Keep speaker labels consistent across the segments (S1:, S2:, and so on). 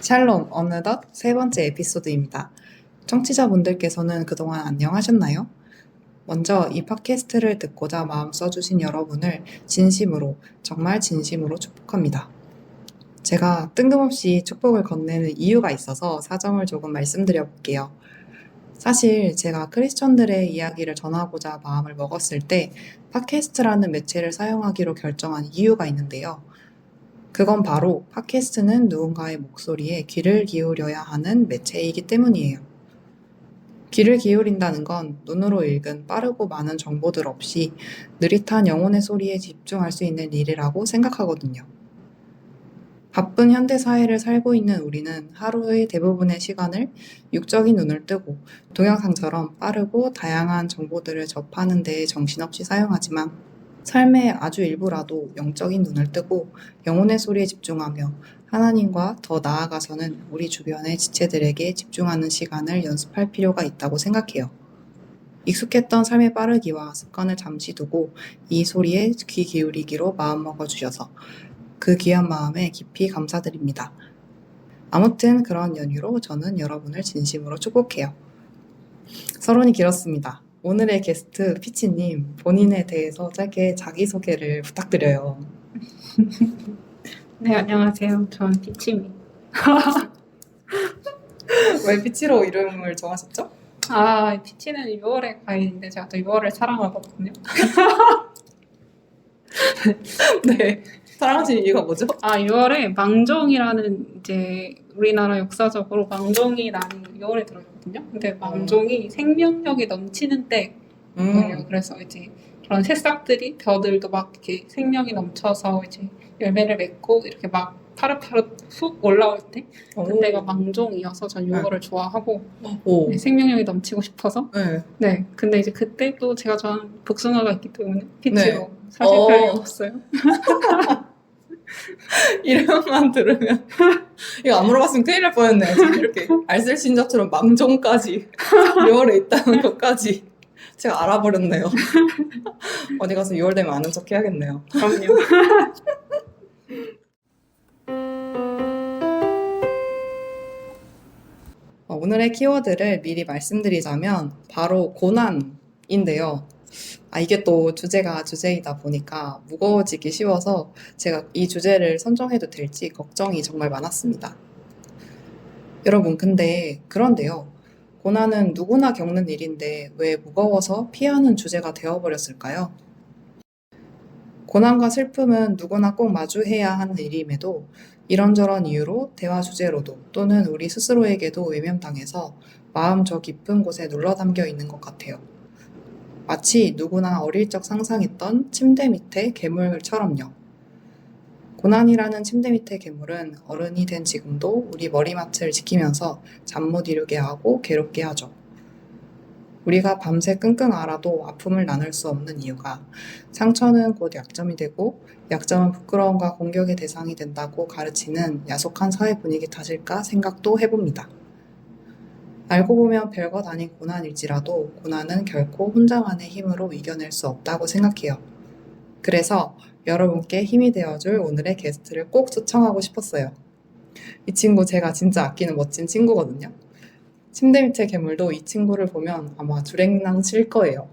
S1: 샬롬, 어느덧 세 번째 에피소드입니다. 청취자분들께서는 그동안 안녕하셨나요? 먼저 이 팟캐스트를 듣고자 마음 써주신 여러분을 진심으로, 정말 진심으로 축복합니다. 제가 뜬금없이 축복을 건네는 이유가 있어서 사정을 조금 말씀드려 볼게요. 사실 제가 크리스천들의 이야기를 전하고자 마음을 먹었을 때 팟캐스트라는 매체를 사용하기로 결정한 이유가 있는데요. 그건 바로 팟캐스트는 누군가의 목소리에 귀를 기울여야 하는 매체이기 때문이에요. 귀를 기울인다는 건 눈으로 읽은 빠르고 많은 정보들 없이 느릿한 영혼의 소리에 집중할 수 있는 일이라고 생각하거든요. 바쁜 현대 사회를 살고 있는 우리는 하루의 대부분의 시간을 육적인 눈을 뜨고 동영상처럼 빠르고 다양한 정보들을 접하는 데에 정신없이 사용하지만 삶의 아주 일부라도 영적인 눈을 뜨고 영혼의 소리에 집중하며 하나님과 더 나아가서는 우리 주변의 지체들에게 집중하는 시간을 연습할 필요가 있다고 생각해요. 익숙했던 삶의 빠르기와 습관을 잠시 두고 이 소리에 귀 기울이기로 마음먹어 주셔서 그 귀한 마음에 깊이 감사드립니다. 아무튼 그런 연유로 저는 여러분을 진심으로 축복해요. 서론이 길었습니다. 오늘의 게스트 피치님, 본인에 대해서 짧게 자기소개를 부탁드려요.
S2: 네, 안녕하세요. 저는 피치입니다.
S1: 왜 피치로 이름을 정하셨죠?
S2: 피치는 6월의 과일인데 제가 또 6월을 사랑하거든요.
S1: 네. 사랑하시는 이유가 뭐죠?
S2: 6월에 망종이라는 이제 우리나라 역사적으로 망종이 나는 6월에 들어오거든요. 근데 망종이 생명력이 넘치는 때예요. 그래서 이제 그런 새싹들이 벼들도 막 이렇게 생명이 넘쳐서 이제 열매를 맺고 이렇게 막 파릇파릇 훅 올라올 때 그때가 망종이어서 전 6월을 좋아하고 네, 생명력이 넘치고 싶어서 네. 근데 이제 그때 또 제가 좋아하는 복숭아가 있기 때문에 피치로 사실 별이 없어요.
S1: 이름만 들으면 이거 안 물어봤으면 큰일 날 뻔했네요. 지금 이렇게 알쓸신자처럼 망종까지 6월에 있다는 것까지 제가 알아버렸네요. 어디 가서 6월 되면 아는 척 해야겠네요.
S2: 그럼요.
S1: 오늘의 키워드를 미리 말씀드리자면 바로 고난인데요. 이게 또 주제가 주제이다 보니까 무거워지기 쉬워서 제가 이 주제를 선정해도 될지 걱정이 정말 많았습니다. 여러분, 그런데요. 고난은 누구나 겪는 일인데 왜 무거워서 피하는 주제가 되어버렸을까요? 고난과 슬픔은 누구나 꼭 마주해야 하는 일임에도 이런저런 이유로 대화 주제로도 또는 우리 스스로에게도 외면당해서 마음 저 깊은 곳에 눌러 담겨 있는 것 같아요. 마치 누구나 어릴 적 상상했던 침대 밑의 괴물처럼요. 고난이라는 침대 밑의 괴물은 어른이 된 지금도 우리 머리맡을 지키면서 잠 못 이루게 하고 괴롭게 하죠. 우리가 밤새 끙끙 앓아도 아픔을 나눌 수 없는 이유가 상처는 곧 약점이 되고 약점은 부끄러움과 공격의 대상이 된다고 가르치는 야속한 사회 분위기 탓일까 생각도 해봅니다. 알고 보면 별것 아닌 고난일지라도 고난은 결코 혼자만의 힘으로 이겨낼 수 없다고 생각해요. 그래서 여러분께 힘이 되어줄 오늘의 게스트를 꼭 초청하고 싶었어요. 이 친구 제가 진짜 아끼는 멋진 친구거든요. 침대 밑의 괴물도 이 친구를 보면 아마 주랭랑 칠 거예요.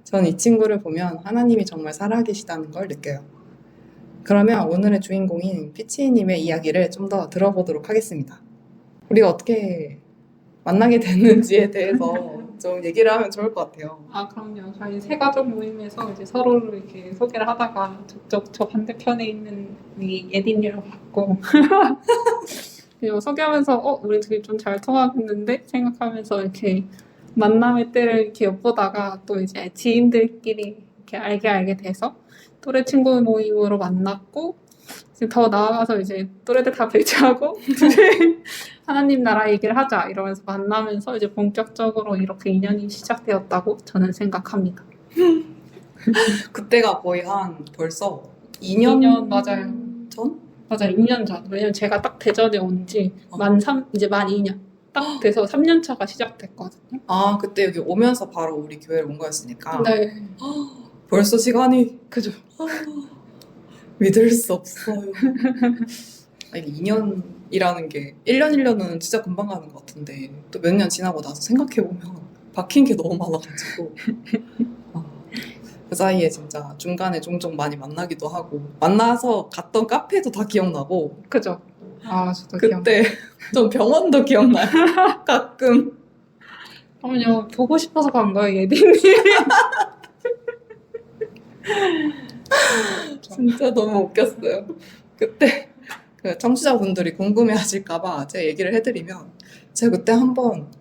S1: 전 이 친구를 보면 하나님이 정말 살아계시다는 걸 느껴요. 그러면 오늘의 주인공인 피치님의 이야기를 좀 더 들어보도록 하겠습니다. 우리가 어떻게 만나게 됐는지에 대해서 좀 얘기를 하면 좋을 것 같아요.
S2: 그럼요. 저희 세 가족 모임에서 이제 서로를 이렇게 소개를 하다가 저 반대편에 있는 이 예딘이라고 봤고 그리고 소개하면서 우리 둘이 좀 잘 통하겠는데 생각하면서 이렇게 만남의 때를 이렇게 엿보다가 또 이제 지인들끼리 이렇게 알게 돼서 또래 친구 모임으로 만났고 이제 더 나아가서 이제 또래들 다 배치하고 하나님 나라 얘기를 하자 이러면서 만나면서 이제 본격적으로 이렇게 인연이 시작되었다고 저는 생각합니다.
S1: 그때가 거의 벌써 2년
S2: 맞아요.
S1: 전?
S2: 맞아요. 2년 전. 왜냐면 제가 딱 대전에 온 지 이제 만 2년. 딱 돼서 3년 차가 시작됐거든요.
S1: 그때 여기 오면서 바로 우리 교회를 온 거였으니까.
S2: 네.
S1: 벌써 시간이.
S2: 그죠.
S1: 믿을 수 없어요. 이게 2년 일하는 게 1년 1년은 진짜 금방 가는 것 같은데 또 몇 년 지나고 나서 생각해보면 바뀐 게 너무 많아가지고 아, 그 사이에 진짜 중간에 종종 많이 만나기도 하고 만나서 갔던 카페도 다 기억나고
S2: 그죠? 아, 저도 기억.
S1: 그때 좀 병원도 기억나요. 가끔
S2: 그럼요. 보고 싶어서 간 거예요, 예디님.
S1: 진짜 너무 웃겼어요. 그때 그 청취자분들이 궁금해하실까봐 제가 얘기를 해드리면 제가 그때 한번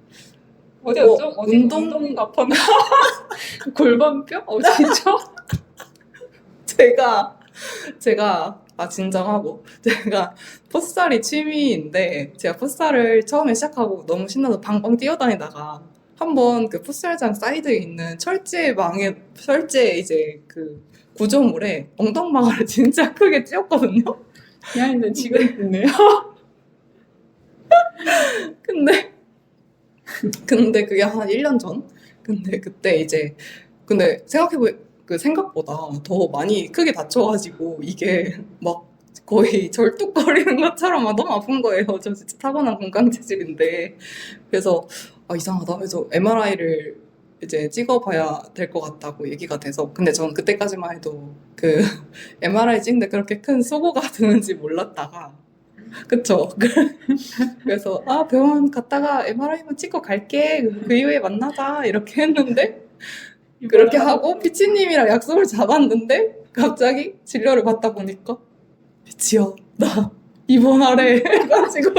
S2: 어디였죠? 어디
S1: 운동-
S2: 운동 아팠나? 골반뼈? 어디죠?
S1: 제가 진정하고 제가 풋살이 취미인데 제가 풋살을 처음에 시작하고 너무 신나서 방방 뛰어다니다가 한번 그 풋살장 사이드에 있는 철제 이제 그 구조물에 엉덩방아를 진짜 크게 찧었거든요.
S2: 미안한데 지금 있네요.
S1: 근데 그게 한 1년 전? 근데 그때 이제 그 생각보다 더 많이 크게 다쳐가지고 이게 막 거의 절뚝거리는 것처럼 막 너무 아픈 거예요. 저 진짜 타고난 건강체질인데. 그래서 이상하다. 그래서 MRI를 이제 찍어봐야 될 것 같다고 얘기가 돼서. 근데 전 그때까지만 해도 그 MRI 찍는데 그렇게 큰 수고가 드는지 몰랐다가 그쵸. 그래서 병원 갔다가 MRI만 찍고 갈게. 그 이후에 만나자. 이렇게 했는데 그렇게 하고 피치님이랑 약속을 잡았는데 갑자기 진료를 받다 보니까 피치야 나 입원하래 해가지고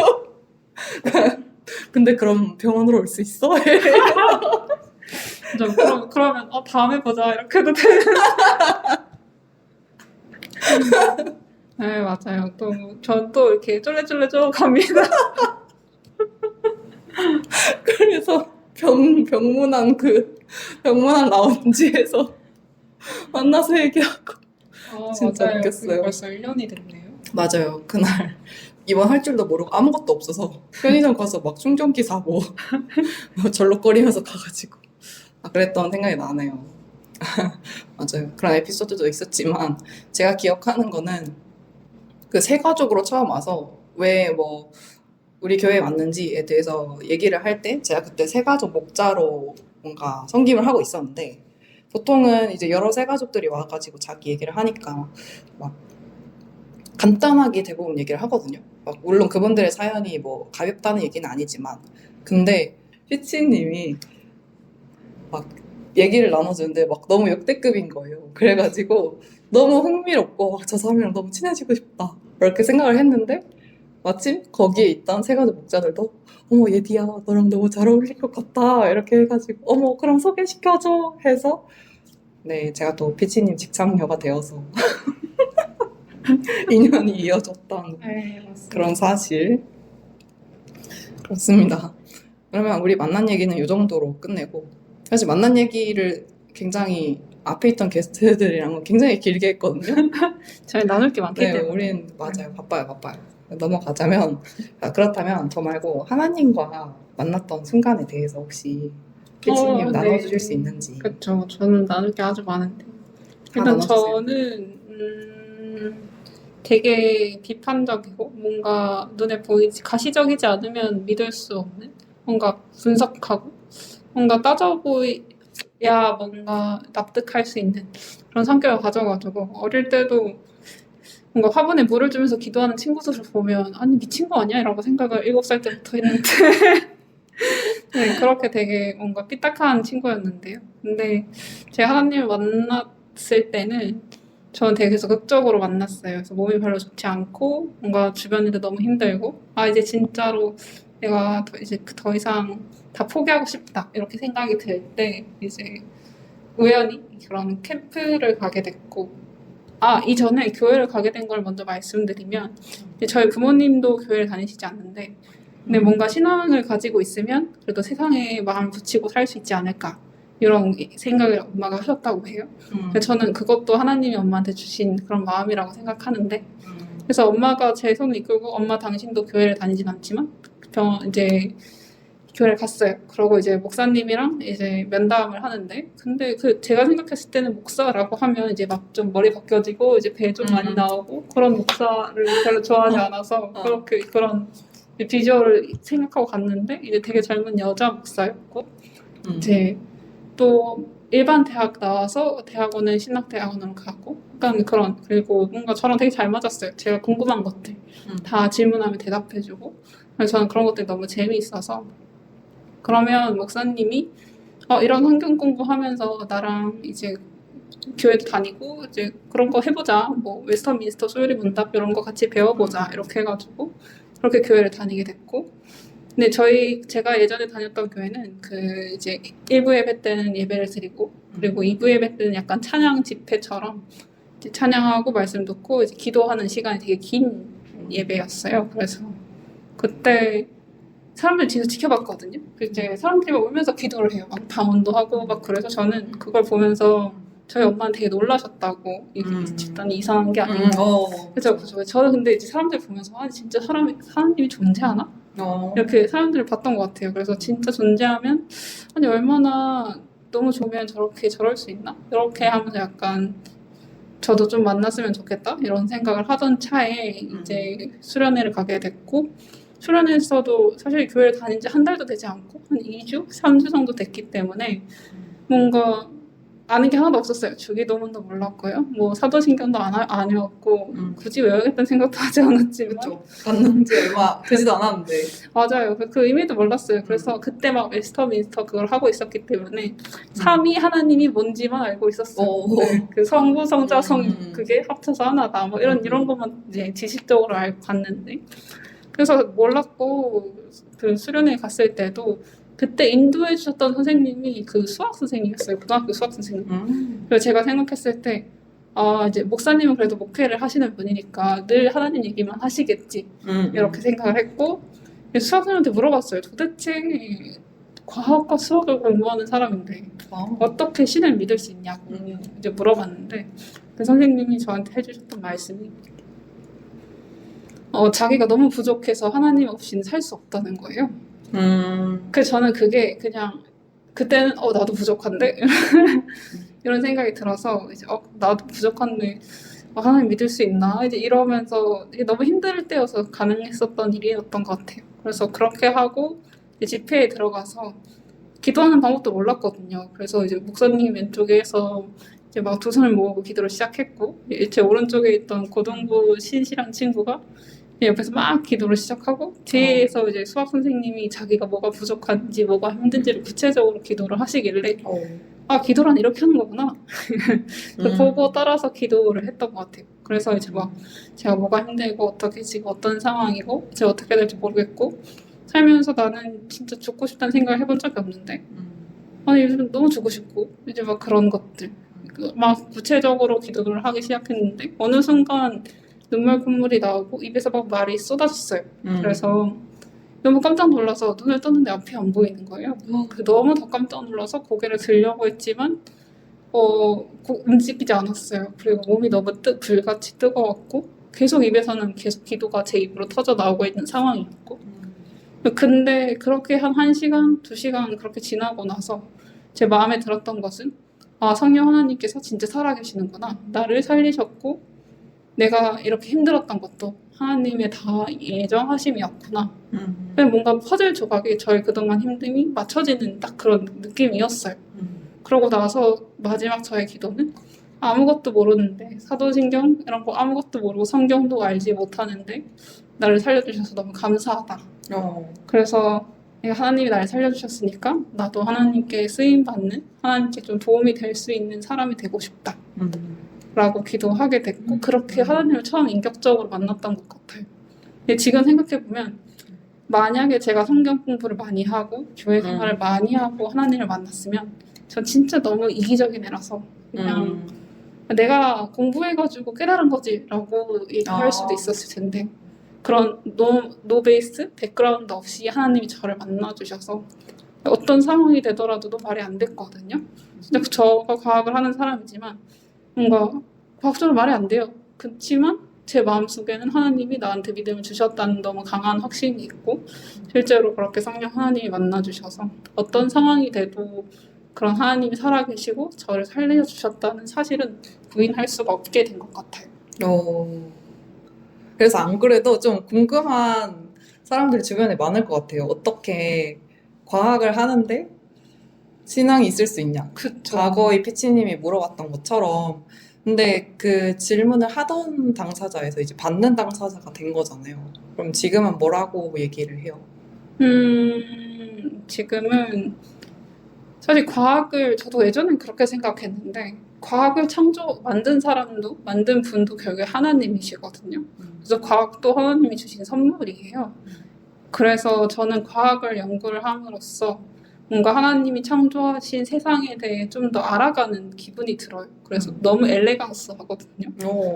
S1: 근데 그럼 병원으로 올 수 있어?
S2: 그러면 다음에 보자 이렇게 해도 되는. 네, 맞아요. 전 또 이렇게 쫄래쫄래 쭉 갑니다.
S1: 그래서 병문안 라운지에서 만나서 얘기하고 진짜
S2: 맞아요.
S1: 웃겼어요.
S2: 그게 벌써 1년이 됐네요.
S1: 맞아요. 그날 입원할 줄도 모르고 아무것도 없어서 편의점 가서 막 충전기 사고 절룩거리면서 가가지고 그랬던 생각이 나네요. 맞아요. 그런 에피소드도 있었지만 제가 기억하는 거는 그 새 가족으로 처음 와서 왜 뭐 우리 교회에 왔는지에 대해서 얘기를 할 때 제가 그때 새 가족 목자로 뭔가 섬김을 하고 있었는데 보통은 이제 여러 새 가족들이 와가지고 자기 얘기를 하니까 막 간단하게 대부분 얘기를 하거든요. 막 물론 그분들의 사연이 뭐 가볍다는 얘기는 아니지만 근데 피치님이 막 얘기를 나눠주는데 막 너무 역대급인 거예요. 그래가지고 너무 흥미롭고 저 사람이랑 너무 친해지고 싶다 이렇게 생각을 했는데 마침 거기에 있던 새 가족 목자들도 어머 얘디야 너랑 너무 잘 어울릴 것 같다 이렇게 해가지고 어머 그럼 소개시켜줘 해서 네 제가 또 피치님 직장녀가 되어서 인연이 이어졌던
S2: 네, 맞습니다.
S1: 그런 사실. 그렇습니다. 그러면 우리 만난 얘기는 이 정도로 끝내고 사실 만난 얘기를 굉장히 앞에 있던 게스트들이랑 굉장히 길게 했거든요.
S2: 저희 나눌 게 많기
S1: 네,
S2: 때문에.
S1: 우린 맞아요. 바빠요. 넘어가자면 그렇다면 저 말고 하나님과 만났던 순간에 대해서 혹시 피치님
S2: 네.
S1: 나눠주실 수 있는지.
S2: 그렇죠. 저는 나눌 게 아주 많은데. 일단
S1: 나눠주세요.
S2: 저는 되게 비판적이고 뭔가 눈에 보이지 가시적이지 않으면 믿을 수 없는 뭔가 분석하고 뭔가 따져 보여야 뭔가 납득할 수 있는 그런 성격을 가져가지고 어릴 때도 뭔가 화분에 물을 주면서 기도하는 친구들을 보면 아니 미친 거 아니야? 이라고 생각을 7살 때부터 했는데 네, 그렇게 되게 뭔가 삐딱한 친구였는데요. 근데 제가 하나님을 만났을 때는 저는 되게 그래서 극적으로 만났어요. 그래서 몸이 별로 좋지 않고 뭔가 주변에도 너무 힘들고 이제 진짜로 내가 이제 더 이상 다 포기하고 싶다 이렇게 생각이 들 때 이제 우연히 그런 캠프를 가게 됐고 이전에 교회를 가게 된 걸 먼저 말씀드리면 이제 저희 부모님도 교회를 다니시지 않는데 근데 뭔가 신앙을 가지고 있으면 그래도 세상에 마음을 붙이고 살 수 있지 않을까 이런 생각을 엄마가 하셨다고 해요. 근데 저는 그것도 하나님이 엄마한테 주신 그런 마음이라고 생각하는데 그래서 엄마가 제 손을 이끌고 엄마 당신도 교회를 다니진 않지만 이제 교회를 갔어요. 그러고 이제 목사님이랑 이제 면담을 하는데, 근데 제가 생각했을 때는 목사라고 하면 이제 막 좀 머리 벗겨지고 이제 배 좀 많이 나오고 그런 목사를 별로 좋아하지 않아서 그렇게 그런 비주얼을 생각하고 갔는데, 이제 되게 젊은 여자 목사였고, 이제 또 일반 대학 나와서 대학원은 신학대학원으로 가고, 약간 그런, 그리고 뭔가 저랑 되게 잘 맞았어요. 제가 궁금한 것들 다 질문하면 대답해주고, 그래서 저는 그런 것들이 너무 재미있어서. 그러면 목사님이 이런 환경 공부하면서 나랑 이제 교회도 다니고 이제 그런 거 해보자. 뭐 웨스턴민스터 소요리 문답 이런 거 같이 배워보자. 이렇게 해가지고 그렇게 교회를 다니게 됐고. 근데 제가 예전에 다녔던 교회는 그 이제 1부 예배 때는 예배를 드리고, 그리고 2부 예배 때는 약간 찬양 집회처럼 이제 찬양하고 말씀 듣고 이제 기도하는 시간이 되게 긴 예배였어요. 그래서 그때 사람들 뒤에서 지켜봤거든요. 이제 사람들이 막 울면서 기도를 해요. 막 방언도 하고 막. 그래서 저는 그걸 보면서 저희 엄마는 되게 놀라셨다고, 이 집단이 이상한 게 아니고. 그래서 저는 근데 이제 사람들 보면서 진짜 하나님이 존재하나? 이렇게 사람들을 봤던 것 같아요. 그래서 진짜 존재하면 얼마나 너무 좋으면 저렇게 저럴 수 있나? 이렇게 하면서 약간 저도 좀 만났으면 좋겠다 이런 생각을 하던 차에 이제 수련회를 가게 됐고, 수련회에서도 사실 교회를 다닌 지 한 달도 되지 않고 한 2주? 3주 정도 됐기 때문에 뭔가 아는 게 하나도 없었어요. 주기도문도 몰랐고요. 뭐 사도신경도 안 외웠고 굳이 외워야겠다는 생각도 하지 않았지만.
S1: 그쵸. 갔는 지 얼마 되지도 않았는데.
S2: 맞아요. 그 의미도 몰랐어요. 그래서 그때 막 웨스터민스터 그걸 하고 있었기 때문에 삼위 하나님이 뭔지만 알고 있었어요. 네, 그 성부, 성자, 그게 합쳐서 하나다. 뭐 이런 것만 이제 지식적으로 알고 갔는데. 그래서 몰랐고, 그 수련회 갔을 때도 그때 인도해 주셨던 선생님이 그 수학 선생님이었어요. 고등학교 수학 선생님. 그래서 제가 생각했을 때 이제 목사님은 그래도 목회를 하시는 분이니까 늘 하나님 얘기만 하시겠지. 이렇게 생각을 했고, 수학 선생님한테 물어봤어요. 도대체 과학과 수학을 공부하는 사람인데 어떻게 신을 믿을 수 있냐고 이제 물어봤는데, 그 선생님이 저한테 해주셨던 말씀이 자기가 너무 부족해서 하나님 없이는 살 수 없다는 거예요. 그래서 저는 그게 그냥 그때는 나도 부족한데 이런 생각이 들어서 이제 나도 부족한데 하나님 믿을 수 있나 이제 이러면서 이게 너무 힘들 때여서 가능했었던 일이었던 것 같아요. 그래서 그렇게 하고 이제 집회에 들어가서 기도하는 방법도 몰랐거든요. 그래서 이제 목사님 왼쪽에서 이제 막 두 손을 모으고 기도를 시작했고, 제 오른쪽에 있던 고등부 신실한 친구가 옆에서 막 기도를 시작하고, 뒤에서 이제 수학 선생님이 자기가 뭐가 부족한지 뭐가 힘든지를 구체적으로 기도를 하시길래 기도란 이렇게 하는 거구나. 보고 따라서 기도를 했던 것 같아요. 그래서 이제 막 제가 뭐가 힘들고 어떻게 지금 어떤 상황이고 제가 어떻게 될지 모르겠고, 살면서 나는 진짜 죽고 싶다는 생각을 해본 적이 없는데 요즘 너무 죽고 싶고, 이제 막 그런 것들 막 구체적으로 기도를 하기 시작했는데 어느 순간 눈물 콧물이 나오고 입에서 막 말이 쏟아졌어요. 그래서 너무 깜짝 놀라서 눈을 떴는데 앞이 안 보이는 거예요. 너무 더 깜짝 놀라서 고개를 들려고 했지만 움직이지 않았어요. 그리고 몸이 너무 불같이 뜨거웠고, 계속 입에서는 계속 기도가 제 입으로 터져 나오고 있는 상황이었고, 근데 그렇게 한 1시간, 2시간 그렇게 지나고 나서 제 마음에 들었던 것은 성령 하나님께서 진짜 살아계시는구나. 나를 살리셨고 내가 이렇게 힘들었던 것도 하나님의 다 예정하심이었구나. 그냥 뭔가 퍼즐 조각이 저의 그동안 힘듦이 맞춰지는 딱 그런 느낌이었어요. 그러고 나서 마지막 저의 기도는 아무것도 모르는데, 사도신경 이런 거 아무것도 모르고 성경도 알지 못하는데 나를 살려주셔서 너무 감사하다. 그래서 하나님이 나를 살려주셨으니까 나도 하나님께 쓰임받는, 하나님께 좀 도움이 될 수 있는 사람이 되고 싶다 라고 기도하게 됐고, 그렇게 하나님을 처음 인격적으로 만났던 것 같아요. 근데 지금 생각해보면 만약에 제가 성경 공부를 많이 하고 교회 생활을 많이 하고 하나님을 만났으면 전 진짜 너무 이기적인 애라서 그냥 내가 공부해가지고 깨달은 거지 라고 얘기할 수도 있었을 텐데, 그런 노 베이스, 백그라운드 없이 하나님이 저를 만나주셔서 어떤 상황이 되더라도 말이 안 됐거든요. 진짜 저가 과학을 하는 사람이지만 뭔가 과학적으로 말이 안 돼요. 그렇지만 제 마음속에는 하나님이 나한테 믿음을 주셨다는 너무 강한 확신이 있고 실제로 그렇게 성령 하나님이 만나주셔서 어떤 상황이 돼도 그런 하나님이 살아계시고 저를 살려주셨다는 사실은 부인할 수가 없게 된 것 같아요.
S1: 그래서 안 그래도 좀 궁금한 사람들이 주변에 많을 것 같아요. 어떻게 과학을 하는데 신앙이 있을 수 있냐.
S2: 그쵸.
S1: 과거에 피치님이 물어봤던 것처럼. 근데 그 질문을 하던 당사자에서 이제 받는 당사자가 된 거잖아요. 그럼 지금은 뭐라고 얘기를 해요?
S2: 지금은 사실 과학을 저도 예전엔 그렇게 생각했는데 과학을 만든 사람도 만든 분도 결국에 하나님이시거든요. 그래서 과학도 하나님이 주신 선물이에요. 그래서 저는 과학을 연구를 함으로써 뭔가 하나님이 창조하신 세상에 대해 좀 더 알아가는 기분이 들어요. 그래서 너무 엘레강스하거든요.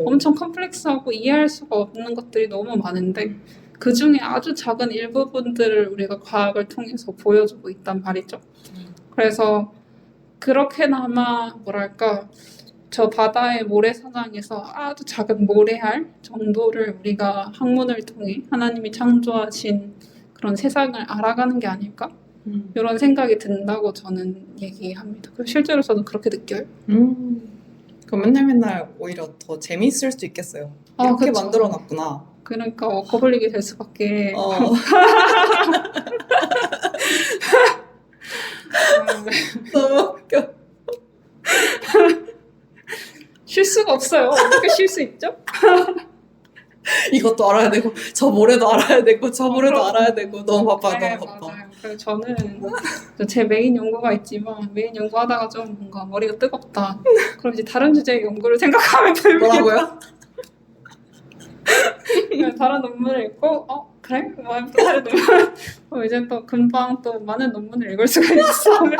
S2: 엄청 컴플렉스하고 이해할 수가 없는 것들이 너무 많은데 그 중에 아주 작은 일부분들을 우리가 과학을 통해서 보여주고 있단 말이죠. 그래서 그렇게나마 뭐랄까 저 바다의 모래사장에서 아주 작은 모래알 정도를 우리가 학문을 통해 하나님이 창조하신 그런 세상을 알아가는 게 아닐까? 이런 생각이 든다고 저는 얘기합니다. 그리고 실제로 저는 그렇게 느껴요.
S1: 그럼 맨날 오히려 더 재미있을 수도 있겠어요. 이렇게
S2: 그쵸.
S1: 만들어놨구나.
S2: 그러니까 워커홀릭이 될 수밖에.
S1: 너무 웃겨.
S2: 쉴 수가 없어요. 어떻게 쉴 수 있죠?
S1: 이것도 알아야 되고 저 모래도 알아야 되고 저 모래도
S2: 그럼.
S1: 알아야 되고 너무 바빠.
S2: 네,
S1: 너무 바빠.
S2: 맞아요. 그래서 저는 제 메인 연구가 있지만 메인 연구하다가 좀 뭔가 머리가 뜨겁다. 그럼 이제 다른 주제의 연구를 생각하면 됩니다.
S1: 뭐라고요?
S2: 다른 논문을 읽고 그래? 뭐 또 다른 논문 이제 또 금방 또 많은 논문을 읽을 수가 있어요.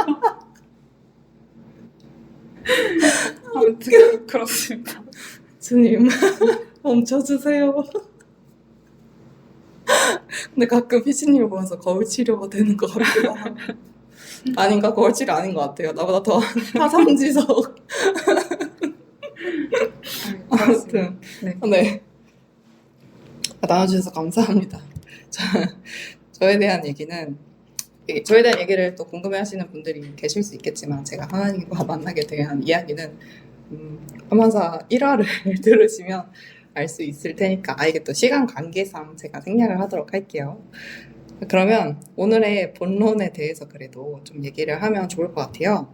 S2: 아무튼 그렇습니다.
S1: 주님 멈춰주세요. 근데 가끔 피치님을 보면서 거울 치료가 되는 것 같기도 하고. 아닌가? 거울 치료 아닌 것 같아요. 나보다 더 화상지석. 아무튼 네. 나눠주셔서 감사합니다. 저에 대한 얘기는 저에 대한 얘기를 또 궁금해하시는 분들이 계실 수 있겠지만 제가 하나님과 만나게 대한 이야기는 한만사 1화를 들으시면 알 수 있을 테니까 이게 또 시간 관계상 제가 생략을 하도록 할게요. 그러면 오늘의 본론에 대해서 그래도 좀 얘기를 하면 좋을 것 같아요.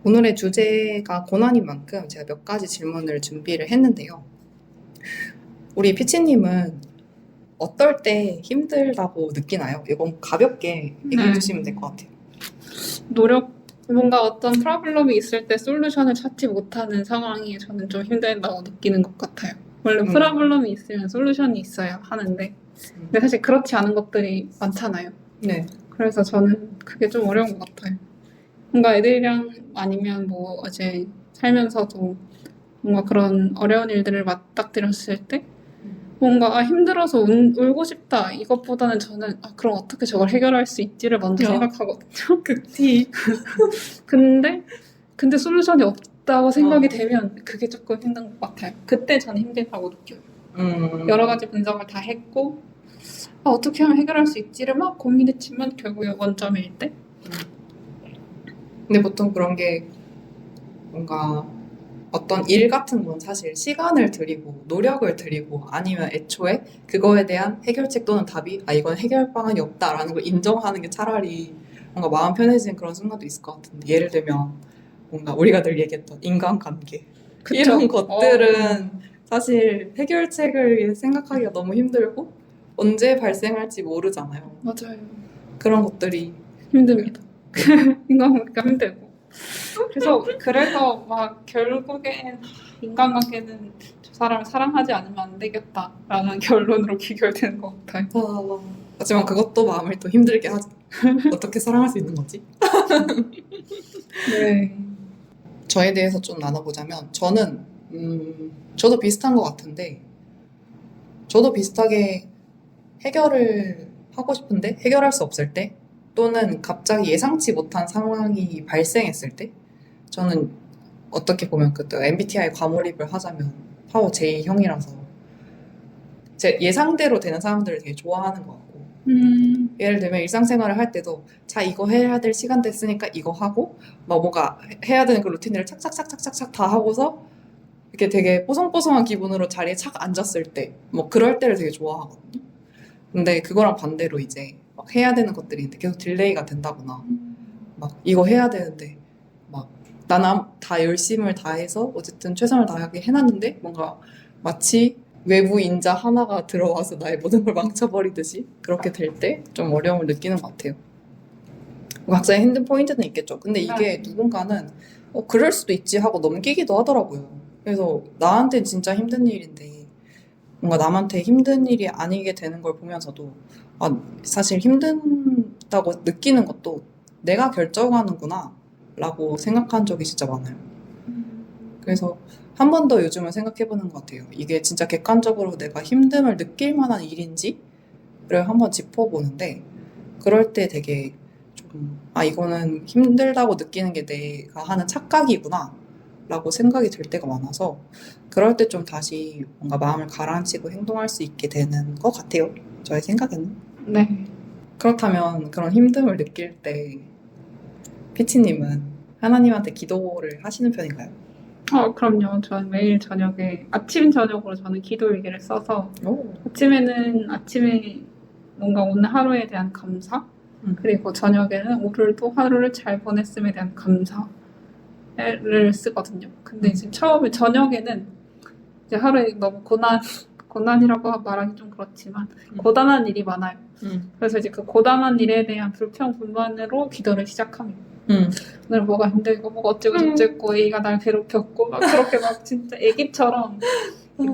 S1: 오늘의 주제가 고난인 만큼 제가 몇 가지 질문을 준비를 했는데요. 우리 피치님은 어떨 때 힘들다고 느끼나요? 이건 가볍게 얘기해 주시면 될 것 같아요.
S2: 뭔가 어떤 프로블럼이 있을 때 솔루션을 찾지 못하는 상황이 저는 좀 힘들다고 느끼는 것 같아요. 원래 프로블럼이 있으면 솔루션이 있어야 하는데 근데 사실 그렇지 않은 것들이 많잖아요.
S1: 네.
S2: 그래서 저는 그게 좀 어려운 것 같아요. 뭔가 애들이랑 아니면 뭐 어제 살면서도 뭔가 그런 어려운 일들을 맞닥뜨렸을 때 뭔가 힘들어서 울고 싶다 이것보다는 저는 그럼 어떻게 저걸 해결할 수 있지를 먼저 생각하거든요.
S1: 그티.
S2: 근데 솔루션이 없다고 생각이 되면 그게 조금 힘든 것 같아요. 그때 저는 힘들다고 느껴요. 여러 가지 분석을 다 했고 어떻게 하면 해결할 수 있지를 막 고민했지만 결국에 원점일 때.
S1: 근데 보통 그런 게 뭔가 어떤 일 같은 건 사실 시간을 들이고 노력을 들이고 아니면 애초에 그거에 대한 해결책 또는 답이 이건 해결 방안이 없다라는 걸 인정하는 게 차라리 뭔가 마음 편해지는 그런 순간도 있을 것 같은데 예를 들면 뭔가 우리가 늘 얘기했던 인간관계 이런 것들은 사실 해결책을 생각하기가 너무 힘들고 언제 발생할지 모르잖아요.
S2: 맞아요.
S1: 그런 것들이
S2: 힘듭니다. 인간관계가 힘들고 그래서 막 결국엔 인간관계는 저 사람을 사랑하지 않으면 안 되겠다라는 결론으로 귀결되는 것 같아요.
S1: 하지만 그것도 마음을 또 힘들게 하죠. 어떻게 사랑할 수 있는 거지?
S2: 네.
S1: 저에 대해서 좀 나눠보자면 저는 저도 비슷한 것 같은데 저도 비슷하게 해결을 하고 싶은데 해결할 수 없을 때 또는 갑자기 예상치 못한 상황이 발생했을 때 저는 어떻게 보면 그때 MBTI 과몰입을 하자면 파워 J형이라서 제 예상대로 되는 사람들을 되게 좋아하는 것 같고 예를 들면 일상생활을 할 때도 자 이거 해야 될 시간 됐으니까 이거 하고 뭐가 해야 되는 그 루틴을 착착착착착착 다 하고서 이렇게 되게 뽀송뽀송한 기분으로 자리에 착 앉았을 때 뭐 그럴 때를 되게 좋아하거든요. 근데 그거랑 반대로 이제 막 해야 되는 것들이 있는데 계속 딜레이가 된다거나 막 이거 해야 되는데 막 나는 다 열심을 다해서 어쨌든 최선을 다하게 해놨는데 뭔가 마치 외부 인자 하나가 들어와서 나의 모든 걸 망쳐버리듯이 그렇게 될 때 좀 어려움을 느끼는 것 같아요. 각자의 힘든 포인트는 있겠죠. 근데 이게 누군가는 그럴 수도 있지 하고 넘기기도 하더라고요. 그래서 나한테 진짜 힘든 일인데 뭔가 남한테 힘든 일이 아니게 되는 걸 보면서도 사실 힘든다고 느끼는 것도 내가 결정하는구나 라고 생각한 적이 진짜 많아요. 그래서 한 번 더 요즘은 생각해보는 것 같아요. 이게 진짜 객관적으로 내가 힘듦을 느낄 만한 일인지를 한번 짚어보는데 그럴 때 되게 좀 이거는 힘들다고 느끼는 게 내가 하는 착각이구나 라고 생각이 들 때가 많아서 그럴 때 좀 다시 뭔가 마음을 가라앉히고 행동할 수 있게 되는 것 같아요. 저의 생각에는.
S2: 네.
S1: 그렇다면 그런 힘듦을 느낄 때 피치님은 하나님한테 기도를 하시는 편인가요?
S2: 그럼요. 저는 매일 저녁에, 아침, 저녁으로 저는 기도 일기를 써서,
S1: 오.
S2: 아침에 뭔가 오늘 하루에 대한 감사, 그리고 저녁에는 오늘 또 하루를 잘 보냈음에 대한 감사를 쓰거든요. 근데 이제 처음에 저녁에는 이제 하루에 너무 고난이라고 말하기 좀 그렇지만, 고단한 일이 많아요. 그래서 이제 그 고단한 일에 대한 불평, 불만으로 기도를 시작합니다. 오늘 뭐가 힘들고 뭐가 어쩌고 저쩌고 애가 날 괴롭혔고 막 그렇게 막 진짜 애기처럼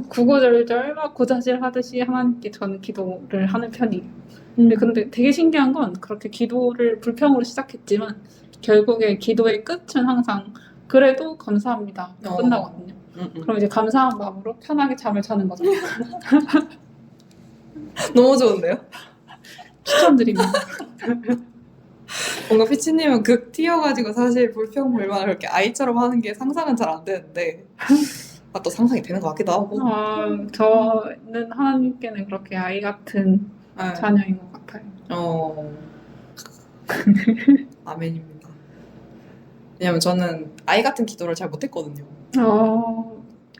S2: 구구절절 막 고자질 하듯이 하나님께 저는 기도를 하는 편이에요. 근데 되게 신기한 건 그렇게 기도를 불평으로 시작했지만 결국에 기도의 끝은 항상 그래도 감사합니다 끝나거든요. 그럼 이제 감사한 마음으로 편하게 잠을 자는 거죠.
S1: 너무 좋은데요?
S2: 추천드립니다.
S1: 뭔가 피치님은 극 튀어가지고 사실 불평불만을 그렇게 아이처럼 하는 게 상상은 잘 안 되는데 또 상상이 되는 것 같기도 하고
S2: 저는 하나님께는 그렇게 아이 같은 자녀인 것 같아요.
S1: 아멘입니다. 왜냐면 저는 아이 같은 기도를 잘 못했거든요.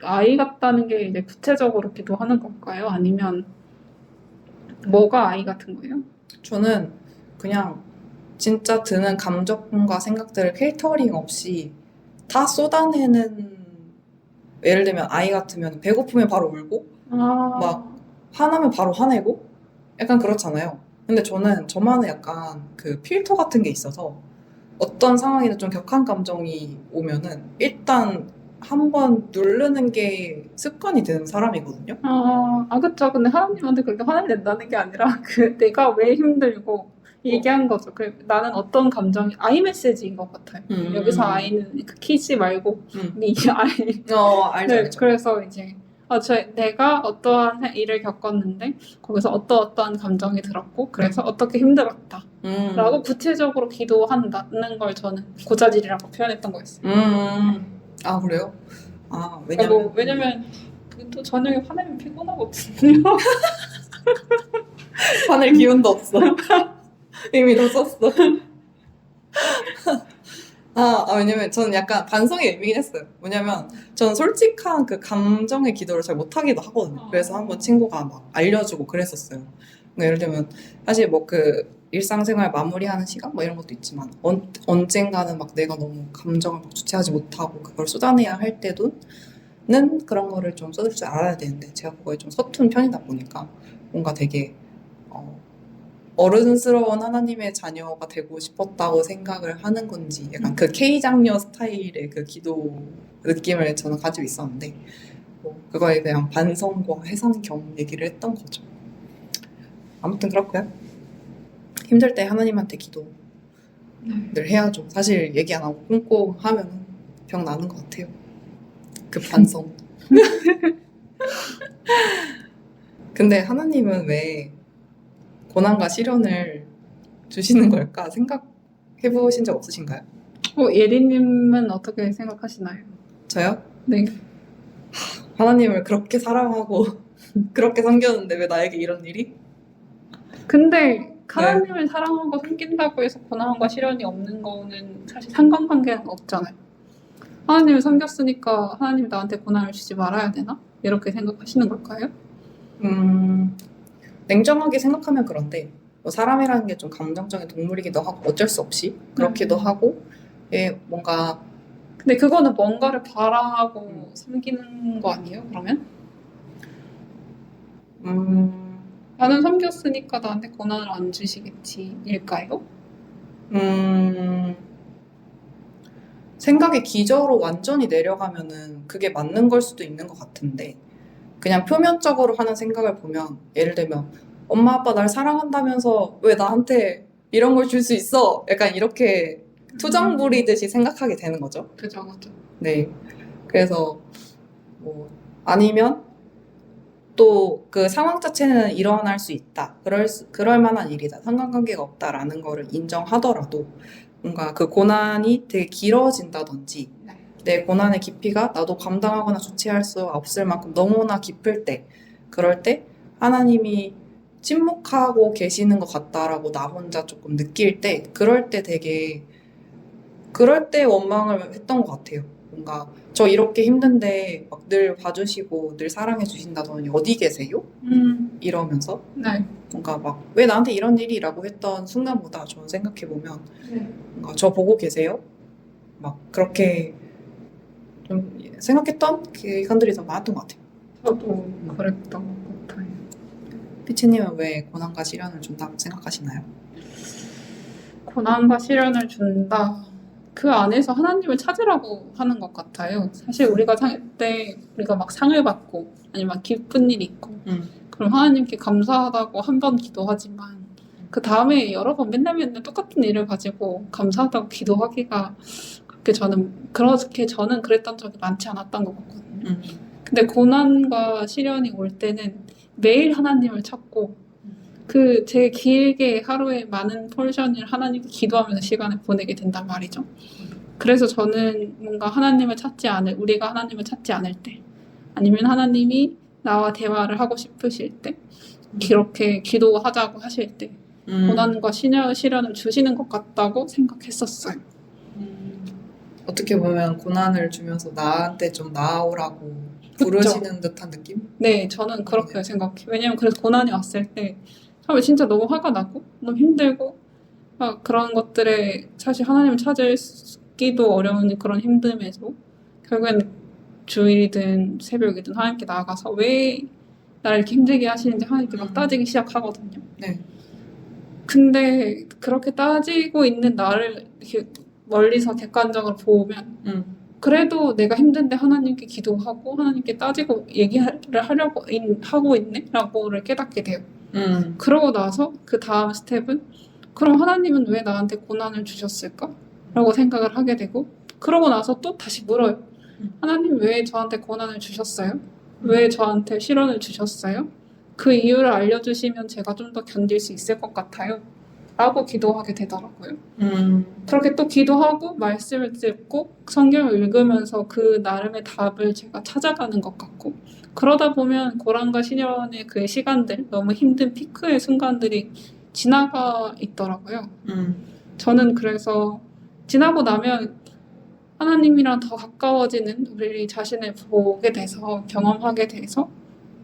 S2: 아이 같다는 게 이제 구체적으로 기도하는 건가요? 아니면 뭐가 아이 같은 거예요?
S1: 저는 그냥 진짜 드는 감정과 생각들을 필터링 없이 다 쏟아내는 예를 들면 아이 같으면 배고프면 바로 울고 막 화나면 바로 화내고 약간 그렇잖아요. 근데 저는 저만의 약간 그 필터 같은 게 있어서 어떤 상황이나 좀 격한 감정이 오면은 일단 한번 누르는 게 습관이 되는 사람이거든요.
S2: 그쵸. 근데 하나님한테 그렇게 화를 낸다는 게 아니라 내가 왜 힘들고 얘기한 거죠. 나는 어떤 감정이 아이 메시지인 것 같아요. 여기서 아이는 키지 말고 이 아이.
S1: 알죠,
S2: 네,
S1: 알죠.
S2: 그래서 이제 내가 어떠한 일을 겪었는데 거기서 어떠한 감정이 들었고 그래서 어떻게 힘들었다 라고 구체적으로 기도한다는 걸 저는 고자질이라고 표현했던 거였어요.
S1: 그래요?
S2: 왜냐면 또 저녁에 화내면 피곤하거든요.
S1: 화낼 기운도 없어. 이미 다 썼어. 왜냐면 저는 약간 반성의 의미긴 했어요. 왜냐면 저는 솔직한 그 감정의 기도를 잘 못하기도 하거든요. 그래서 한번 친구가 막 알려주고 그랬었어요. 그러니까 예를 들면 사실 뭐 그 일상생활 마무리하는 시간 뭐 이런 것도 있지만 언젠가는 막 내가 너무 감정을 막 주체하지 못하고 그걸 쏟아내야 할 때도는 그런 거를 좀 쏟을 줄 알아야 되는데 제가 그거에 좀 서툰 편이다 보니까 뭔가 되게 어른스러운 하나님의 자녀가 되고 싶었다고 생각을 하는 건지 약간 그 K장녀 스타일의 그 기도 느낌을 저는 가지고 있었는데 그거에 대한 반성과 해산 겸 얘기를 했던 거죠. 아무튼 그렇고요. 힘들 때 하나님한테 기도를 해야죠. 사실 얘기 안 하고 꽁꽁 하면 병 나는 것 같아요. 그 반성. 근데 하나님은 왜 고난과 시련을 주시는 걸까 생각해보신 적 없으신가요?
S2: 예리님은 어떻게 생각하시나요?
S1: 저요?
S2: 네.
S1: 하나님을 그렇게 사랑하고 그렇게 섬겼는데 왜 나에게 이런 일이?
S2: 근데 하나님을 사랑하고 섬긴다고 해서 고난과 시련이 없는 거는 사실 상관관계는 없잖아요. 하나님을 섬겼으니까 하나님이 나한테 고난을 주지 말아야 되나? 이렇게 생각하시는 걸까요?
S1: 냉정하게 생각하면 그런데 뭐 사람이라는 게 좀 감정적인 동물이기도 하고 어쩔 수 없이 그렇기도 하고 뭔가
S2: 근데 그거는 뭔가를 바라고 섬기는 거 아니에요, 그러면? 나는 섬겼으니까 나한테 고난을 안 주시겠지, 일까요?
S1: 생각의 기저로 완전히 내려가면은 그게 맞는 걸 수도 있는 것 같은데 그냥 표면적으로 하는 생각을 보면 예를 들면 엄마 아빠 날 사랑한다면서 왜 나한테 이런 걸 줄 수 있어? 약간 이렇게 투정 부리듯이 생각하게 되는 거죠.
S2: 그죠, 그죠.
S1: 네. 그래서 뭐 아니면 또 그 상황 자체는 일어날 수 있다. 그럴 만한 일이다. 상관관계가 없다라는 거를 인정하더라도 뭔가 그 고난이 되게 길어진다든지
S2: 네.
S1: 내 고난의 깊이가 나도 감당하거나 주체할 수 없을 만큼 너무나 깊을 때 그럴 때 하나님이 침묵하고 계시는 것 같다라고 나 혼자 조금 느낄 때 그럴 때 원망을 했던 것 같아요. 뭔가 저 이렇게 힘든데 막 늘 봐주시고 늘 사랑해 주신다더니 어디 계세요? 이러면서
S2: 네.
S1: 뭔가 막 왜 나한테 이런 일이라고 했던 순간보다 저는 생각해보면
S2: 네.
S1: 뭔가 저 보고 계세요? 막 그렇게 좀 생각했던 기간들이 더 많았던 것 같아요.
S2: 저도 그랬던 것 같아요.
S1: 피치님은 왜 고난과 시련을 준다고 생각하시나요?
S2: 고난과 시련을 준다. 그 안에서 하나님을 찾으라고 하는 것 같아요. 사실 우리가 살 때 우리가 막 상을 받고 아니면 막 기쁜 일이 있고 그럼 하나님께 감사하다고 한 번 기도하지만 그 다음에 여러 번 맨날 똑같은 일을 가지고 감사하다고 기도하기가 그렇게 저는 그랬던 적이 많지 않았던 것 같거든요. 근데 고난과 시련이 올 때는 매일 하나님을 찾고 제 길게 하루에 많은 포션을 하나님께 기도하면서 시간을 보내게 된단 말이죠. 그래서 저는 뭔가 우리가 하나님을 찾지 않을 때, 아니면 하나님이 나와 대화를 하고 싶으실 때, 그렇게 기도하자고 하실 때, 고난과 시련을 주시는 것 같다고 생각했었어요.
S1: 어떻게 보면 고난을 주면서 나한테 좀 나아오라고
S2: 그쵸.
S1: 부르시는 듯한 느낌?
S2: 네, 저는 그렇게 생각해요. 왜냐면 그래서 고난이 왔을 때 처음에 진짜 너무 화가 나고 너무 힘들고 그런 것들에 사실 하나님을 찾기도 어려운 그런 힘듦에도 결국엔 주일이든 새벽이든 하나님께 나아가서 왜 나를 이렇게 힘들게 하시는지 하나님께 막 따지기 시작하거든요.
S1: 네.
S2: 근데 그렇게 따지고 있는 나를 이렇게 멀리서 객관적으로 보면 그래도 내가 힘든데 하나님께 기도하고 하나님께 따지고 얘기를 하려고 하고 있네라고를 깨닫게 돼요. 그러고 나서 그 다음 스텝은 그럼 하나님은 왜 나한테 고난을 주셨을까? 라고 생각을 하게 되고 그러고 나서 또 다시 물어요. 하나님 왜 저한테 고난을 주셨어요? 왜 저한테 시련을 주셨어요? 그 이유를 알려주시면 제가 좀 더 견딜 수 있을 것 같아요. 라고 기도하게 되더라고요. 그렇게 또 기도하고 말씀을 듣고 성경을 읽으면서 그 나름의 답을 제가 찾아가는 것 같고 그러다 보면 고난과 시련의 그 시간들, 너무 힘든 피크의 순간들이 지나가 있더라고요. 저는 그래서 지나고 나면 하나님이랑 더 가까워지는 우리 자신을 보게 돼서 경험하게 돼서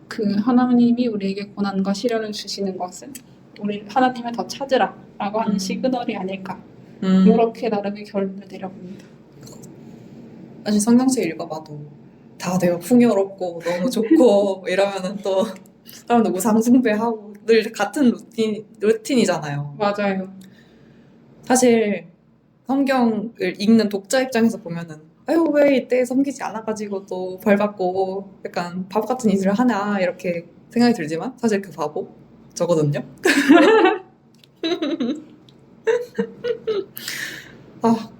S2: 그 하나님이 우리에게 고난과 시련을 주시는 것은 우리 하나님을 더 찾으라 라고 하는 시그널이 아닐까 이렇게 나름의 결론을 내려봅니다.
S1: 사실 성경책 읽어봐도 다 되게 풍요롭고 너무 좋고 이러면은 또 사람들 우상숭배하고 늘 같은 루틴이잖아요.
S2: 맞아요.
S1: 사실 성경을 읽는 독자 입장에서 보면은 아유 왜 이때 섬기지 않아가지고 또 벌 받고 약간 바보 같은 일을 하나 이렇게 생각이 들지만 사실 그 바보 저거든요.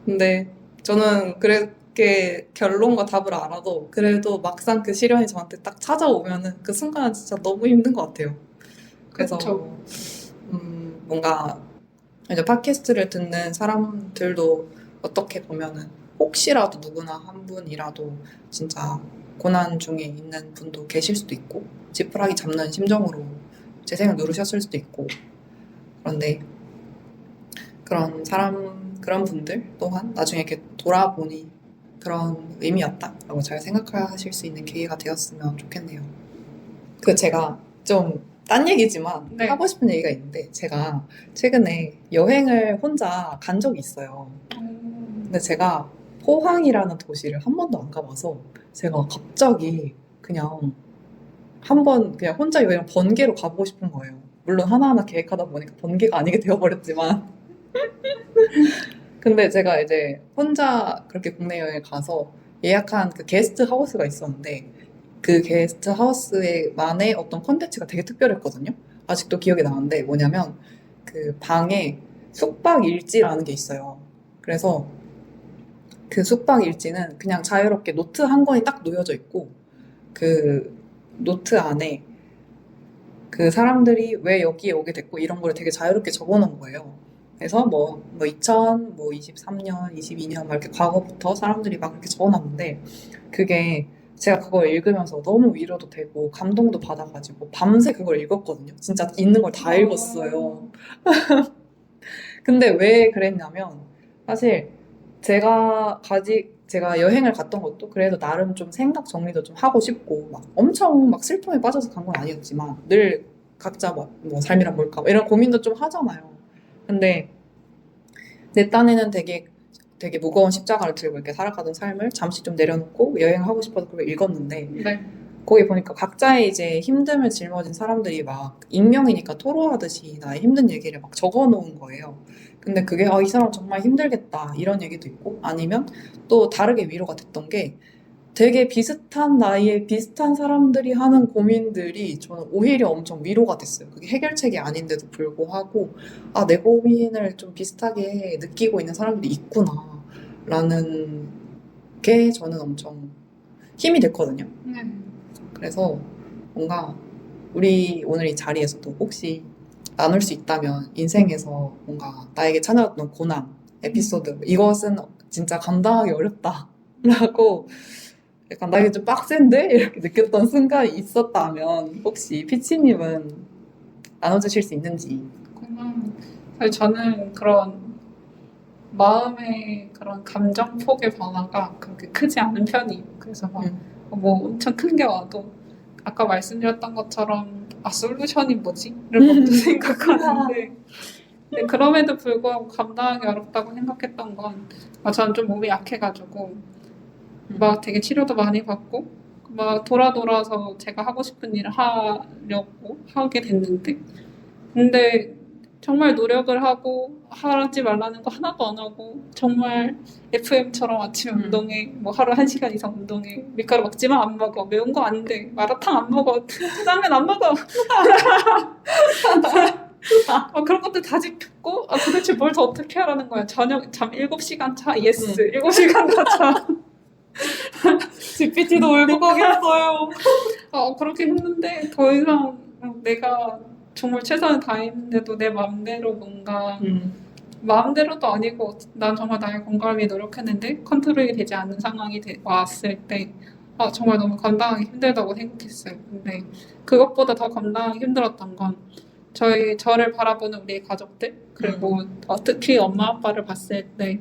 S1: 근데 저는 그렇게 결론과 답을 알아도 그래도 막상 그 시련이 저한테 딱 찾아오면은 그 순간은 진짜 너무 힘든 것 같아요. 그래서
S2: 그쵸.
S1: 뭔가 이제 팟캐스트를 듣는 사람들도 어떻게 보면은 혹시라도 누구나 한 분이라도 진짜 고난 중에 있는 분도 계실 수도 있고 지푸라기 잡는 심정으로 재생을 누르셨을 수도 있고 그런데 그런 분들 또한 나중에 이렇게 돌아보니 그런 의미였다라고 잘 생각하실 수 있는 계기가 되었으면 좋겠네요. 제가 좀 딴 얘기지만
S2: 네.
S1: 하고 싶은 얘기가 있는데 제가 최근에 여행을 혼자 간 적이 있어요. 근데 제가 포항이라는 도시를 한 번도 안 가봐서 제가 갑자기 그냥 한번 그냥 혼자 여행 번개로 가보고 싶은 거예요. 물론 하나하나 계획하다 보니까 번개가 아니게 되어버렸지만 근데 제가 이제 혼자 그렇게 국내 여행을 가서 예약한 그 게스트 하우스가 있었는데 그 게스트 하우스만의 어떤 콘텐츠가 되게 특별했거든요. 아직도 기억이 나는데 뭐냐면 그 방에 숙박 일지라는 게 있어요. 그래서 그 숙박 일지는 그냥 자유롭게 노트 한 권이 딱 놓여져 있고 그 노트 안에 그 사람들이 왜 여기에 오게 됐고 이런 거를 되게 자유롭게 적어놓은 거예요. 그래서 뭐 2023년, 22년 막 이렇게 과거부터 사람들이 막 이렇게 적어놨는데 그게 제가 그걸 읽으면서 너무 위로도 되고 감동도 받아가지고 밤새 그걸 읽었거든요. 진짜 있는 걸 다 읽었어요. 근데 왜 그랬냐면 사실 제가 여행을 갔던 것도 그래도 나름 좀 생각 정리도 좀 하고 싶고 막 엄청 막 슬픔에 빠져서 간 건 아니었지만 늘 각자 막 뭐 삶이란 뭘까 뭐 이런 고민도 좀 하잖아요. 근데 내 딴에는 되게 무거운 십자가를 들고 이렇게 살아가던 삶을 잠시 좀 내려놓고 여행하고 싶어서 그걸 읽었는데
S2: 네.
S1: 거기 보니까 각자의 이제 힘듦을 짊어진 사람들이 막 익명이니까 토로하듯이 나의 힘든 얘기를 막 적어 놓은 거예요. 근데 그게 이 사람 정말 힘들겠다 이런 얘기도 있고 아니면 또 다르게 위로가 됐던 게 되게 비슷한 나이에 비슷한 사람들이 하는 고민들이 저는 오히려 엄청 위로가 됐어요. 그게 해결책이 아닌데도 불구하고 내 고민을 좀 비슷하게 느끼고 있는 사람들이 있구나 라는 게 저는 엄청 힘이 됐거든요.
S2: 네.
S1: 그래서 뭔가 우리 오늘 이 자리에서도 혹시 나눌 수 있다면 인생에서 뭔가 나에게 찾아왔던 고난 에피소드 이것은 진짜 감당하기 어렵다라고 약간 나에게 좀 빡센데? 이렇게 느꼈던 순간이 있었다면 혹시 피치님은 나눠주실 수 있는지.
S2: 그냥 사실 저는 그런 마음의 그런 감정 폭의 변화가 그렇게 크지 않은 편이에요. 그래서 막 뭐 엄청 큰 게 와도 아까 말씀드렸던 것처럼 솔루션이 뭐지? 이런 것도 생각하는데 근데 그럼에도 불구하고 감당하기 어렵다고 생각했던 건 저는 좀 몸이 약해가지고 막 되게 치료도 많이 받고 막 돌아서 제가 하고 싶은 일을 하려고 하게 됐는데 근데 정말 노력을 하고 하지 말라는 거 하나도 안 하고 정말 FM처럼 아침에 운동해 뭐 하루 1시간 이상 운동해 밀가루 먹지만 안 먹어 매운 거 안 돼 마라탕 안 먹어 짜장면 안 먹어 그런 것들 다 지켰고 도대체 뭘 더 어떻게 하라는 거야 저녁 잠 7시간 차 예스 7시간 다 자
S1: GPT도 울고 가겠어요.
S2: 그렇게 했는데 더 이상 내가 정말 최선을 다했는데도 내 마음대로 뭔가 마음대로도 아니고 난 정말 나의 건강을 위해 노력했는데 컨트롤이 되지 않는 상황이 왔을 때 정말 너무 감당하기 힘들다고 생각했어요. 근데 그것보다 더 감당하기 힘들었던 건 저를 바라보는 우리 가족들 그리고 특히 엄마 아빠를 봤을 때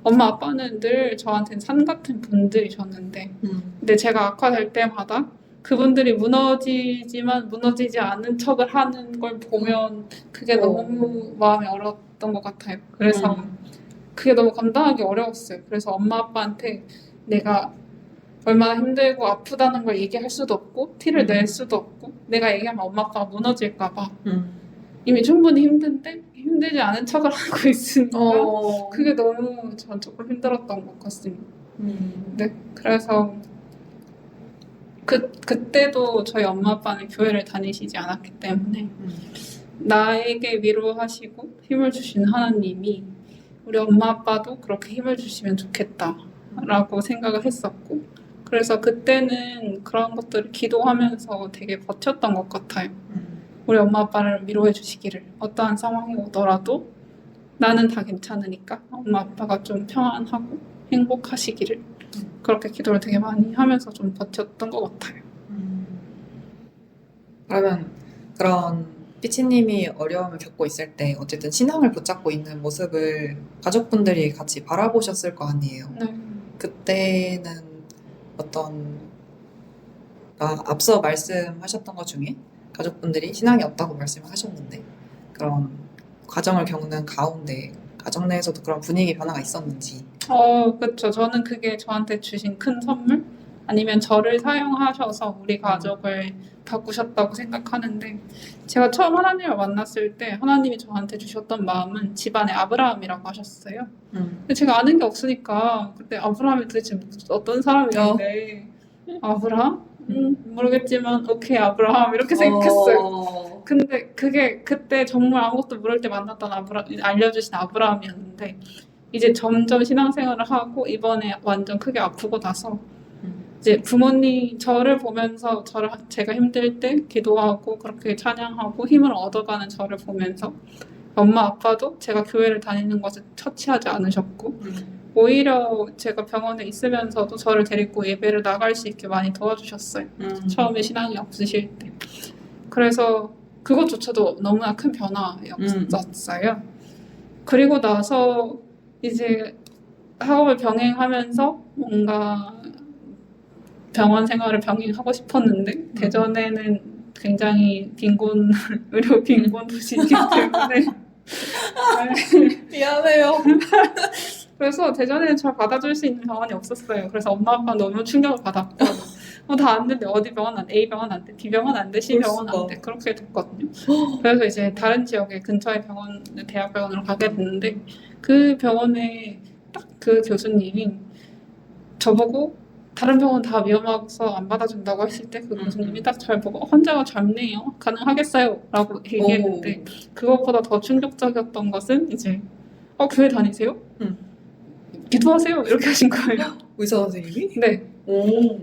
S2: 엄마 아빠는 늘 저한테는 산 같은 분들이셨는데 근데 제가 악화될 때마다 그분들이 무너지지만 무너지지 않은 척을 하는 걸 보면 그게 너무 마음이 어려웠던 것 같아요. 그래서 그게 너무 감당하기 어려웠어요. 그래서 엄마 아빠한테 내가 얼마나 힘들고 아프다는 걸 얘기할 수도 없고 티를 낼 수도 없고 내가 얘기하면 엄마 아빠가 무너질까 봐 이미 충분히 힘든데 힘들지 않은 척을 하고 있으니까 그게 너무 전 조금 힘들었던 것 같습니다. 네, 그래서 그때도 저희 엄마 아빠는 교회를 다니시지 않았기 때문에 나에게 위로하시고 힘을 주신 하나님이 우리 엄마 아빠도 그렇게 힘을 주시면 좋겠다라고 생각을 했었고 그래서 그때는 그런 것들을 기도하면서 되게 버텼던 것 같아요. 우리 엄마 아빠를 위로해 주시기를 어떠한 상황이 오더라도 나는 다 괜찮으니까 엄마 아빠가 좀 평안하고 행복하시기를 그렇게 기도를 되게 많이 하면서 좀 버텼던 것 같아요.
S1: 그러면 그런 피치님이 어려움을 겪고 있을 때 어쨌든 신앙을 붙잡고 있는 모습을 가족분들이 같이 바라보셨을 거 아니에요.
S2: 네.
S1: 그때는 어떤 앞서 말씀하셨던 것 중에 가족분들이 신앙이 없다고 말씀을 하셨는데 그런 과정을 겪는 가운데 가정 내에서도 그런 분위기 변화가 있었는지.
S2: 그렇죠. 저는 그게 저한테 주신 큰 선물? 아니면 저를 사용하셔서 우리 가족을 바꾸셨다고 생각하는데, 제가 처음 하나님을 만났을 때 하나님이 저한테 주셨던 마음은 집안에 아브라함이라고 하셨어요. 근데 제가 아는 게 없으니까 그때 아브라함이 도대체 어떤 사람이었는데 아브라함? 모르겠지만 오케이 아브라함 이렇게 생각했어요. 근데 그게 그때 정말 아무것도 모를 때 만났던 알려주신 아브라함이었는데 이제 점점 신앙생활을 하고 이번에 완전 크게 아프고 나서 이제 부모님 저를 보면서 제가 힘들 때 기도하고 그렇게 찬양하고 힘을 얻어가는 저를 보면서 엄마 아빠도 제가 교회를 다니는 것을 터치하지 않으셨고 오히려 제가 병원에 있으면서도 저를 데리고 예배를 나갈 수 있게 많이 도와주셨어요. 처음에 신앙이 없으실 때. 그래서 그것조차도 너무나 큰 변화였었어요. 그리고 나서 이제 학업을 병행하면서 뭔가 병원 생활을 병행하고 싶었는데 대전에는 굉장히 의료 빈곤 도시이기 때문에
S1: 미안해요.
S2: 그래서 대전에는 잘 받아줄 수 있는 병원이 없었어요. 그래서 엄마 아빠 너무 충격을 받았고 다 안 된대. 어디 병원 안 돼. A 병원 안 돼. B 병원 안 돼. C 병원 안 돼. 그렇게 됐거든요. 그래서 이제 다른 지역에 근처의 대학병원으로 가게 됐는데 그 병원에 딱 그 교수님이 저보고 다른 병원 다 위험해서 안 받아준다고 했을 때 그 교수님이 딱 잘 보고 환자가 젊네요. 가능하겠어요? 라고 얘기했는데 그것보다 더 충격적이었던 것은 이제 교회 다니세요? 기도하세요. 이렇게 하신 거예요.
S1: 의사 선생님이?
S2: 네.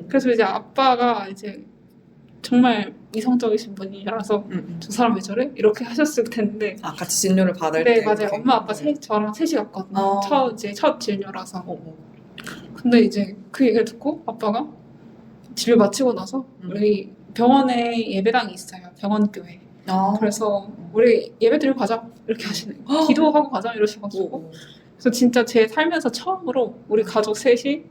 S2: 그래서 이제 아빠가 이제 정말 이성적이신 분이라서 저 사람 왜 저래? 이렇게 하셨을 텐데.
S1: 같이 진료를 받을
S2: 네,
S1: 때.
S2: 맞아요.
S1: 이렇게.
S2: 엄마 아빠 저랑 셋이 갔거든요. 첫 진료라서. 근데 이제 그 얘기를 듣고 아빠가 진료 마치고 나서 우리 병원에 예배당이 있어요. 병원교회. 그래서 우리 예배 드리고 가자 이렇게 하시는 거예요. 기도하고 가자 이러셔가지고 그래서 진짜 제 살면서 처음으로 우리 가족 셋이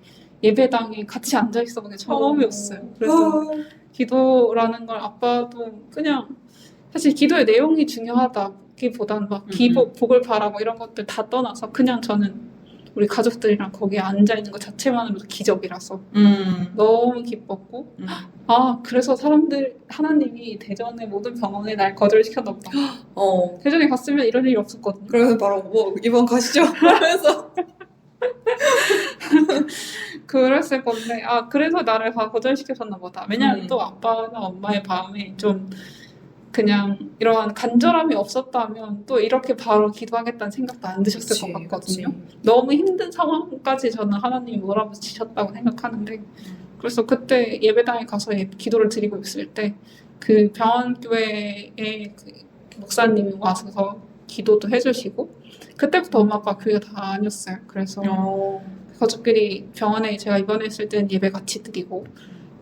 S2: 예배당에 같이 앉아있어본 게 처음이었어요. 그래서 기도라는 걸 아빠도 그냥 사실 기도의 내용이 중요하다기보다는 막 복을 바라고 이런 것들 다 떠나서 그냥 저는 우리 가족들이랑 거기에 앉아있는 것 자체만으로도 기적이라서 너무 기뻤고 그래서 하나님이 대전의 모든 병원에 날 거절시켰나 보다. 대전에 갔으면 이런 일이 없었거든요.
S1: 그래서 바로 이번 가시죠 하면서
S2: 그랬을 건데 그래서 나를 거절시켰나 보다. 왜냐면 또 아빠나 엄마의 마음에 좀 그냥 이러한 간절함이 없었다면 또 이렇게 바로 기도하겠다는 생각도 안 드셨을 것 같거든요. 너무 힘든 상황까지 저는 하나님이 몰아붙이셨다고 생각하는데 그래서 그때 예배당에 가서 기도를 드리고 있을 때 그 병원교회의 그 목사님이 와서 기도도 해주시고 그때부터 엄마 아빠 교회 다녔어요. 그래서 가족끼리 병원에 제가 입원했을 때는 예배 같이 드리고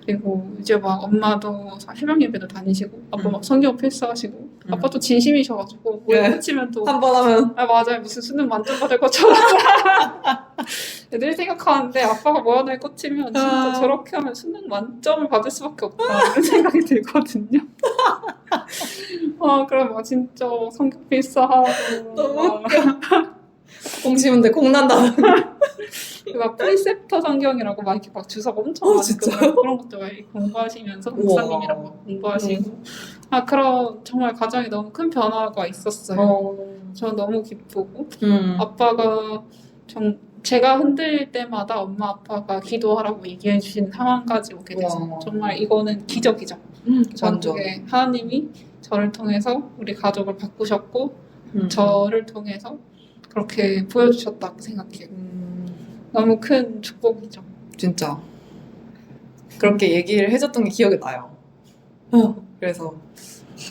S2: 그리고 이제 막 엄마도 새벽 예배도 다니시고 아빠 막 성경 필사하시고 아빠도 진심이셔가지고 뭐 꽂히면 또
S1: 한 번 하면
S2: 맞아요. 무슨 수능 만점 받을 것처럼 늘 생각하는데 아빠가 뭐 하나에 꽂히면 진짜 저렇게 하면 수능 만점을 받을 수밖에 없다 이런 생각이 들거든요. 그럼 막 진짜 성경 필사하고
S1: 너무 공시문제 공난다.
S2: 막 프리셉터 성경이라고 막 이렇게 막 주석 엄청 많은 그런 것도 막 공부하시면서 목사님이랑 막 공부하시고 그런 정말 가정에 너무 큰 변화가 있었어요. 저는 너무 기쁘고 아빠가 제가 흔들릴 때마다 엄마 아빠가 기도하라고 얘기해 주시는 상황까지 오게 돼서 정말 이거는 기적이죠.
S1: 완전
S2: 하나님이 저를 통해서 우리 가족을 바꾸셨고 저를 통해서 그렇게 보여주셨다고 생각해요. 너무 큰 축복이죠.
S1: 진짜 그렇게 얘기를 해줬던 게 기억이 나요. 그래서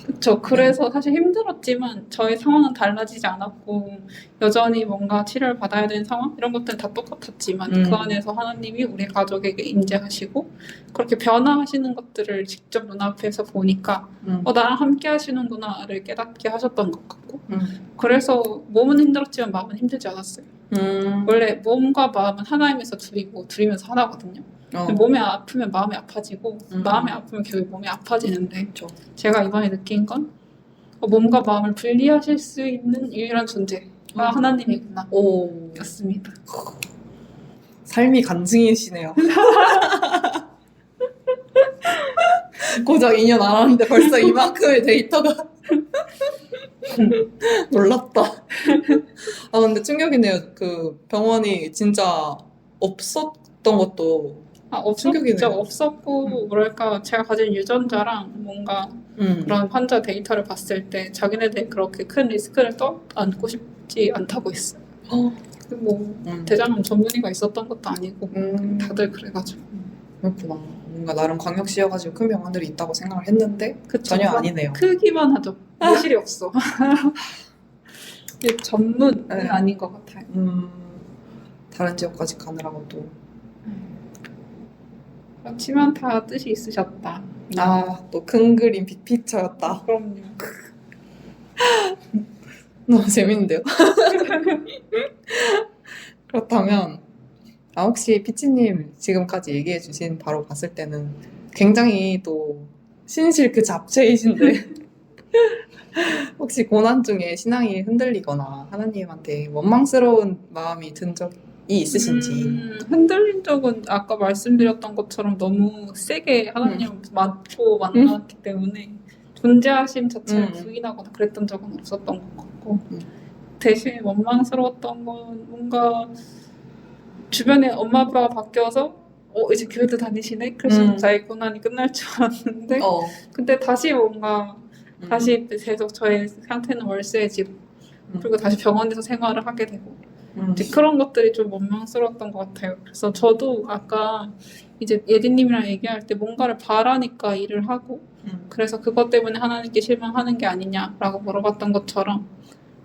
S2: 그쵸. 그래서 사실 힘들었지만 저의 상황은 달라지지 않았고 여전히 뭔가 치료를 받아야 되는 상황 이런 것들은 다 똑같았지만 그 안에서 하나님이 우리 가족에게 임재하시고 그렇게 변화하시는 것들을 직접 눈앞에서 보니까 나랑 함께 하시는구나를 깨닫게 하셨던 것 같고 그래서 몸은 힘들었지만 마음은 힘들지 않았어요. 원래 몸과 마음은 하나이면서 둘이고 둘이면서 하나거든요. 몸이 아프면 마음이 아파지고 마음이 아프면 결국 몸이 아파지는데
S1: 그쵸.
S2: 제가 이번에 느낀 건 몸과 마음을 분리하실 수 있는 유일한 존재가 하나님이구나
S1: 오,
S2: 였습니다.
S1: 삶이 간증이시네요. 고작 2년 안 하는데 벌써 이만큼의 데이터가 놀랍다. 아 근데 충격이네요. 그 병원이 진짜 없었던 것도 충격이네요.
S2: 진짜 없었고 뭐랄까 제가 가진 유전자랑 뭔가 그런 환자 데이터를 봤을 때 자기네들 그렇게 큰 리스크를 떠안고 싶지 않다고 했어요. 뭐 대장암 전문의가 있었던 것도 아니고 다들 그래가지고
S1: 그렇구나. 뭔가 나름 광역시여가지고 큰 병원들이 있다고 생각을 했는데
S2: 그쵸.
S1: 전혀 아니네요.
S2: 크기만 하죠. 내실이 없어. 이게 전문은
S1: 네.
S2: 아닌 것 같아요.
S1: 다른 지역까지 가느라고 또.
S2: 그렇지만 다 뜻이 있으셨다.
S1: 또 큰 그림 빅피처였다.
S2: 그럼요.
S1: 너무 재밌는데요? 그렇다면 혹시 피치님 지금까지 얘기해주신 바로 봤을 때는 굉장히 또 신실 그 잡채이신데 혹시 고난 중에 신앙이 흔들리거나 하나님한테 원망스러운 마음이 든 적이 있으신지.
S2: 흔들린 적은 아까 말씀드렸던 것처럼 너무 세게 하나님을 맞고 만났기 때문에 존재하심 자체를 부인하거나 그랬던 적은 없었던 것 같고 대신 원망스러웠던 건 뭔가 주변에 엄마 아빠가 바뀌어서 이제 교회도 다니시네? 그래서 자기 고난이 끝날 줄 알았는데 근데 다시 뭔가 다시 계속 저의 상태는 월세지고 그리고 다시 병원에서 생활을 하게 되고 이제 그런 것들이 좀 원망스러웠던 것 같아요. 그래서 저도 아까 이제 예디님이랑 얘기할 때 뭔가를 바라니까 일을 하고 그래서 그것 때문에 하나님께 실망하는 게 아니냐라고 물어봤던 것처럼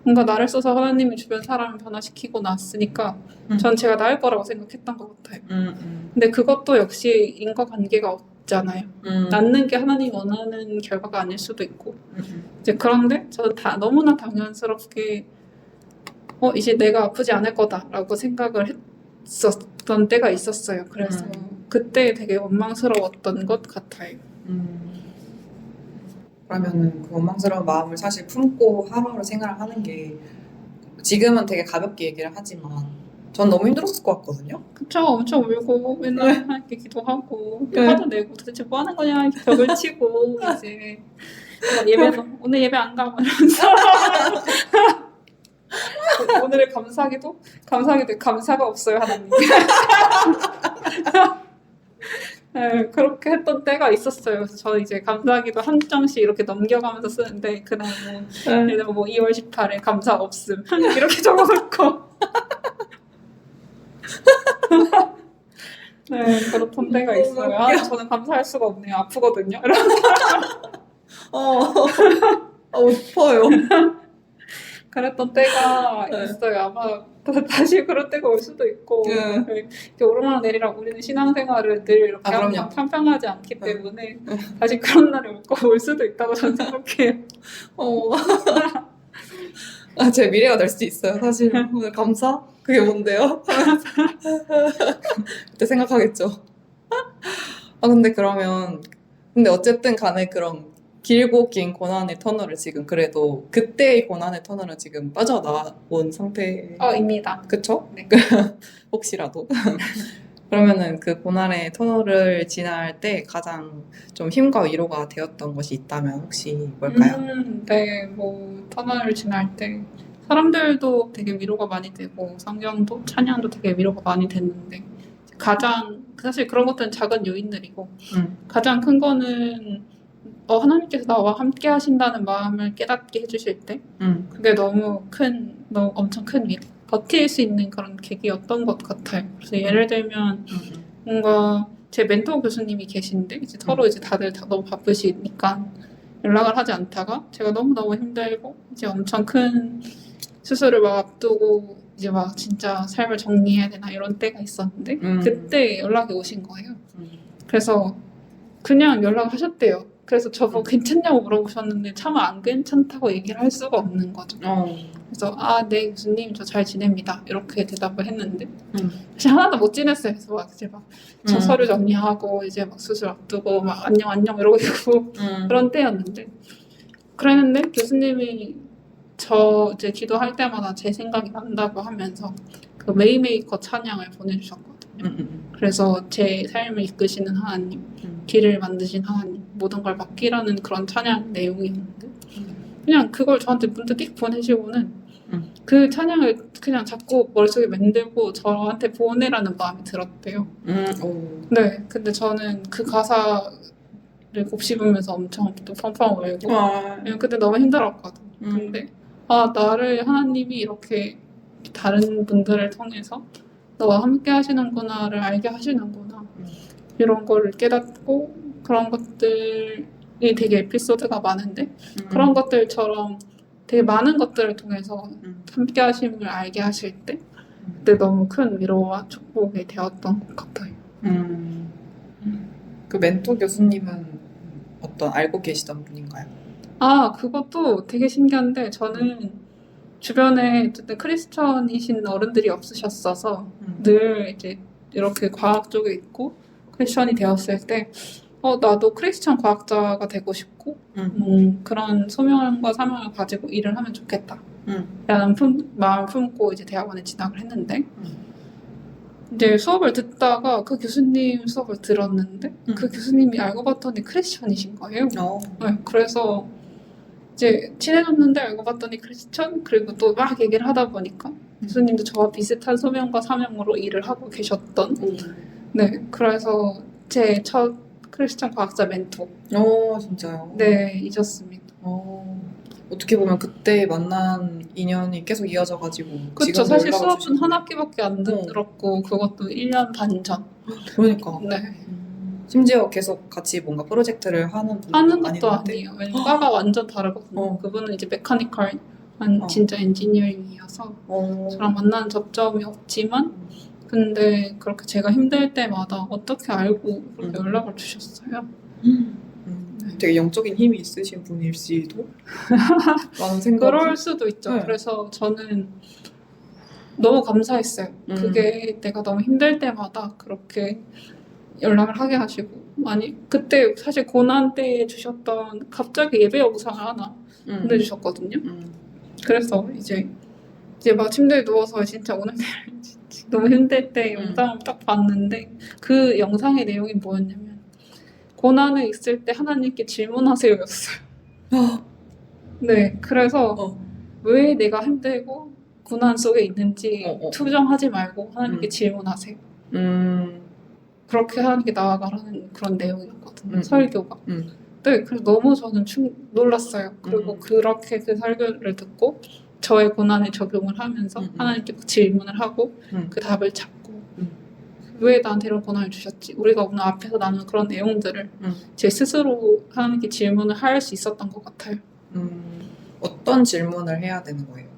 S2: 뭔가 나를 써서 하나님이 주변 사람을 변화시키고 났으니까 전 제가 나을 거라고 생각했던 것 같아요. 근데 그것도 역시 인과관계가 없잖아요. 낫는 게 하나님이 원하는 결과가 아닐 수도 있고 이제 그런데 저는 너무나 당연스럽게 이제 내가 아프지 않을 거다라고 생각을 했었던 때가 있었어요. 그래서 그때 되게 원망스러웠던 것 같아요.
S1: 그러면은 그 원망스러운 마음을 사실 품고 하루하루 생활을 하는 게 지금은 되게 가볍게 얘기를 하지만 전 너무 힘들었을 것 같거든요.
S2: 그쵸. 엄청 울고 맨날 이렇게 기도하고 화도 내고 도대체 뭐 하는 거냐 이렇게 벽을 치고 이제 오늘 예배 안 가 이러면서 오늘의 감사기도 감사가 없어요 하나님. 네, 그렇게 했던 때가 있었어요. 그래서 저 이제 감사기도 한 장씩 이렇게 넘겨가면서 쓰는데 그날 예를 들면 2월 18일 감사 없음 이렇게 적어놓고 네 그렇던 때가 있어요. 저는 감사할 수가 없네요. 아프거든요.
S1: 슬퍼요.
S2: 그랬던 때가 있어요. 아마 다시 그럴 때가 올 수도 있고 이렇게 오르막내리락 우리는 신앙생활을 늘 이렇게 항상 평평하지 않기 때문에 다시 그런 날이 올 수도 있다고 저는 생각해요.
S1: 제 미래가 될 수도 있어요. 사실 오늘 감사? 그게 뭔데요? 그때 생각하겠죠. 근데 어쨌든 간에 그런 길고 긴 고난의 터널을 지금 그래도 그때의 고난의 터널은 지금 빠져나온 상태입니다. 그쵸?
S2: 네.
S1: 혹시라도. 그러면은 그 고난의 터널을 지날 때 가장 좀 힘과 위로가 되었던 것이 있다면 혹시 뭘까요?
S2: 네, 터널을 지날 때 사람들도 되게 위로가 많이 되고 성경도 찬양도 되게 위로가 많이 됐는데 사실 그런 것들은 작은 요인들이고 가장 큰 거는 하나님께서 나와 함께 하신다는 마음을 깨닫게 해주실 때 그게 너무 엄청 큰 위로 버틸 수 있는 그런 계기였던 것 같아요. 그래서 예를 들면 뭔가 제 멘토 교수님이 계신데 이제 서로 이제 다들 너무 바쁘시니까 연락을 하지 않다가 제가 너무너무 힘들고 이제 엄청 큰 수술을 막 앞두고 이제 막 진짜 삶을 정리해야 되나 이런 때가 있었는데 그때 연락이 오신 거예요. 그래서 그냥 연락하셨대요. 그래서 저보고 괜찮냐고 물어보셨는데 차마 안 괜찮다고 얘기를 할 수가 없는 거죠. 그래서 네 교수님 저 잘 지냅니다 이렇게 대답을 했는데 사실 하나도 못 지냈어요. 그래서 막 이제 막 저 서류 정리하고 이제 막 수술 앞두고 막 안녕 안녕 이러고 있고 그런 때였는데 그랬는데 교수님이 저 이제 기도할 때마다 제 생각이 난다고 하면서 그 메이메이커 찬양을 보내주셨거든요. 그래서 제 삶을 이끄시는 하나님, 길을 만드신 하나님, 모든 걸 맡기라는 그런 찬양 내용이었는데 그냥 그걸 저한테 문득 띡 보내시고는 그 찬양을 그냥 자꾸 머릿속에 만들고 저한테 보내라는 마음이 들었대요. 네, 근데 저는 그 가사를 곱씹으면서 엄청 또 펑펑 울고 그때 너무 힘들었거든. 근데 나를 하나님이 이렇게 다른 분들을 통해서 너와 함께 하시는구나를 알게 하시는구나 이런 거를 깨닫고 그런 것들이 되게 에피소드가 많은데 그런 것들처럼 되게 많은 것들을 통해서 함께 하심을 알게 하실 때 그때 너무 큰 위로와 축복이 되었던 것 같아요.
S1: 그 멘토 교수님은 어떤 알고 계시던 분인가요?
S2: 그것도 되게 신기한데 저는 주변에 어쨌든 크리스천이신 어른들이 없으셨어서 늘 이제 이렇게 과학 쪽에 있고 크리스천이 되었을 때 나도 크리스천 과학자가 되고 싶고 그런 소명과 사명을 가지고 일을 하면 좋겠다 라는 마음을 품고 이제 대학원에 진학을 했는데 이제 수업을 듣다가 그 교수님 수업을 들었는데 그 교수님이 알고 봤더니 크리스천이신 거예요. 네, 그래서 이제 친해졌는데 알고 봤더니 크리스천 그리고 또 막 얘기를 하다 보니까 교수님도 저와 비슷한 소명과 사명으로 일을 하고 계셨던 네, 그래서 제 첫 크리스천 과학자 멘토
S1: 진짜요?
S2: 네, 이셨습니다.
S1: 어떻게 보면 그때 만난 인연이 계속 이어져가지고
S2: 그쵸,
S1: 지금도
S2: 사실
S1: 연락을
S2: 수업은
S1: 주시는
S2: 한 학기밖에 안 들었고 그것도 1년 반 전.
S1: 그러니까
S2: 네.
S1: 심지어 계속 같이 뭔가 프로젝트를 하는 분도
S2: 하는 것도
S1: 아니었는데
S2: 아니에요. 왜냐면 과가 완전 다르거든요. 그분은 이제 메카니컬 진짜 엔지니어링이어서 저랑 만나는 접점이 없지만 근데 그렇게 제가 힘들 때마다 어떻게 알고 그렇게 연락을 주셨어요.
S1: 되게 영적인 힘이 있으신 분일지도 라는 생각이
S2: 그럴 수도 있죠.
S1: 네.
S2: 그래서 저는 너무 감사했어요. 그게 내가 너무 힘들 때마다 그렇게 연락을 하게 하시고 그때 사실 고난 때 주셨던 갑자기 예배 영상을 하나 보내주셨거든요. 그래서 이제 막 침대에 누워서 진짜 오늘 너무 힘들 때 영상을 딱 봤는데 그 영상의 내용이 뭐였냐면 고난에 있을 때 하나님께 질문하세요였어요. 네, 그래서 왜 내가 힘들고 고난 속에 있는지 투정하지 말고 하나님께 질문하세요. 그렇게 하나님께 나아가라는 그런 내용이었거든요. 설교가. 네, 그래서 너무 저는 놀랐어요. 그리고 그렇게 그 설교를 듣고 저의 고난에 적용을 하면서 하나님께 질문을 하고 그 답을 찾고 왜 나한테 이런 고난을 주셨지? 우리가 오늘 앞에서 나눈 그런 내용들을 제 스스로 하나님께 질문을 할 수 있었던 것 같아요.
S1: 어떤 질문을 해야 되는 거예요?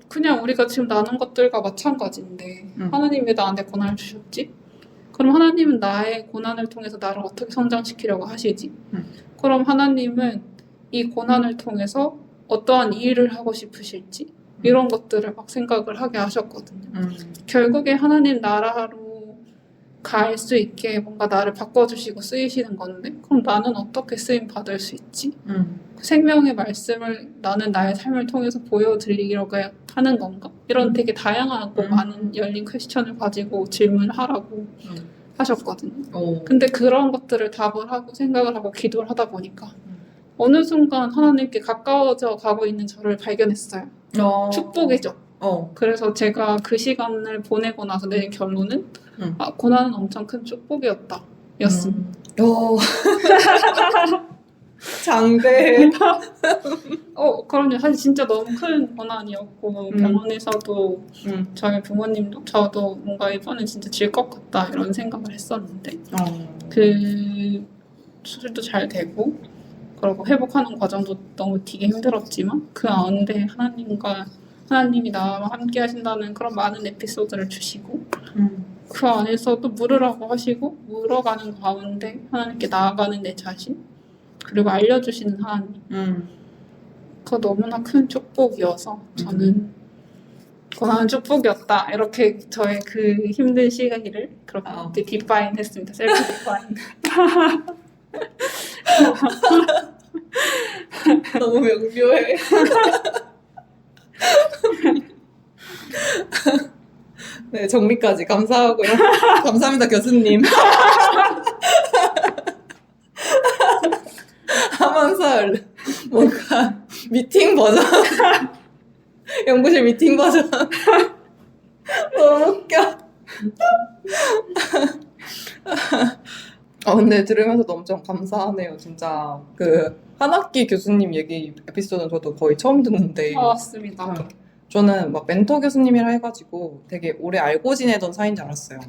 S2: 그냥 우리가 지금 나눈 것들과 마찬가지인데 하나님 왜 나한테 고난을 주셨지? 그럼 하나님은 나의 고난을 통해서 나를 어떻게 성장시키려고 하시지? 그럼 하나님은 이 고난을 통해서 어떠한 일을 하고 싶으실지 이런 것들을 막 생각을 하게 하셨거든요. 결국에 하나님 나라로 갈 수 있게 뭔가 나를 바꿔주시고 쓰이시는 건데 그럼 나는 어떻게 쓰임 받을 수 있지? 생명의 말씀을 나는 나의 삶을 통해서 보여드리려고 하는 건가? 이런 되게 다양하고 많은 열린 퀘스천을 가지고 질문을 하라고 하셨거든요. 근데 그런 것들을 답을 하고 생각을 하고 기도를 하다 보니까 어느 순간 하나님께 가까워져 가고 있는 저를 발견했어요. 축복이죠. 그래서 제가 그 시간을 보내고 나서 내린 결론은 고난은 엄청 큰 축복이었다 였습니다.
S1: 장대.
S2: 그럼요. 사실 진짜 너무 큰 고난이었고 병원에서도 저희 부모님도 저도 뭔가 이번에 진짜 질 것 같다 이런 생각을 했었는데 그 수술도 잘 되고 그리고 회복하는 과정도 너무 되게 힘들었지만 그 가운데 하나님이 나와 함께 하신다는 그런 많은 에피소드를 주시고 그 안에서 또 물으라고 하시고 물어가는 가운데 하나님께 나아가는 내 자신 그리고 알려주시는 하나님 그거 너무나 큰 축복이어서 저는 고마운 축복이었다 이렇게 저의 그 힘든 시기를 그렇게 디파인 했습니다. 셀프 디파인.
S1: 너무 명료해. 네, 정리까지 감사하고요. 감사합니다, 교수님. 하면서 뭔가 미팅 버전. 연구실 미팅 버전. 너무 웃겨. 근데 들으면서도 엄청 감사하네요. 진짜 그 한 학기 교수님 얘기 에피소드는 저도 거의 처음 듣는데
S2: 맞습니다.
S1: 저는 막 멘토 교수님이라 해가지고 되게 오래 알고 지내던 사이인 줄 알았어요.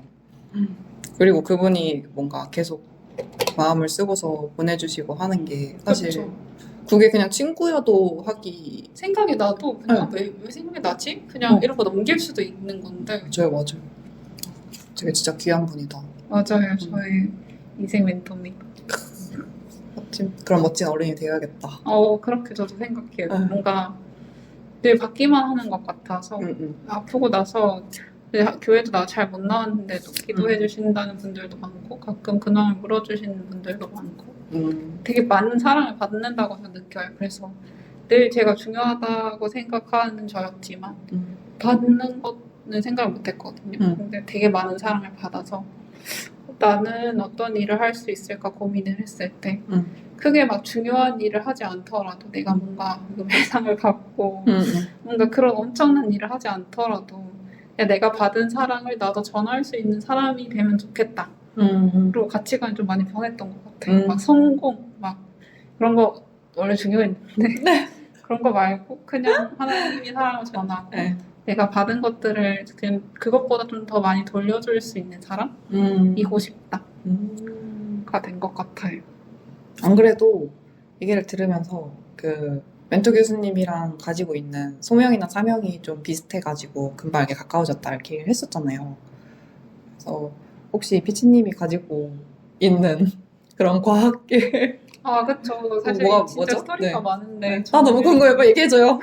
S1: 그리고 그분이 뭔가 계속 마음을 쓰고서 보내주시고 하는 게 사실
S2: 그쵸.
S1: 그게 그냥 친구여도 하기
S2: 생각이 나도 그냥 왜 생각이 나지? 그냥 이러고 넘길 수도 있는 건데
S1: 맞아요. 되게 진짜 귀한 분이다.
S2: 맞아요. 저의 인생 멘토입니다.
S1: 그런 멋진 어른이 되어야겠다.
S2: 그렇게 저도 생각해요.
S1: 응.
S2: 뭔가 늘 받기만 하는 것 같아서 아프고 나서 교회도 나 잘 못 나왔는데도 기도해 주신다는 분들도 많고 가끔 근황을 물어주시는 분들도 많고 되게 많은 사랑을 받는다고 저는 느껴요. 그래서 늘 제가 중요하다고 생각하는 저였지만 받는 것은 생각을 못했거든요. 근데 되게 많은 사랑을 받아서 나는 어떤 일을 할 수 있을까 고민을 했을 때 크게 막 중요한 일을 하지 않더라도 내가 뭔가 회상을 갖고 뭔가 그런 엄청난 일을 하지 않더라도 야, 내가 받은 사랑을 나도 전할 수 있는 사람이 되면 좋겠다. 그리고 가치관이 좀 많이 변했던 것 같아요. 막 성공, 막 그런 거 원래 중요했는데 그런 거 말고 그냥 하나님이 사랑을 전하고 내가 받은 것들을 그냥 그것보다 좀 더 많이 돌려줄 수 있는 사람이고 싶다가 된 것 같아요.
S1: 안 그래도 얘기를 들으면서 그 멘토 교수님이랑 가지고 있는 소명이나 사명이 좀 비슷해가지고 금방 이렇게 가까워졌다 이렇게 했었잖아요. 그래서 혹시 피치님이 가지고 있는 그런 과학계
S2: 그쵸. 사실
S1: 뭐가
S2: 진짜
S1: 뭐죠?
S2: 스토리가
S1: 네.
S2: 많은데
S1: 너무 궁금해. 빨리 얘기해줘요.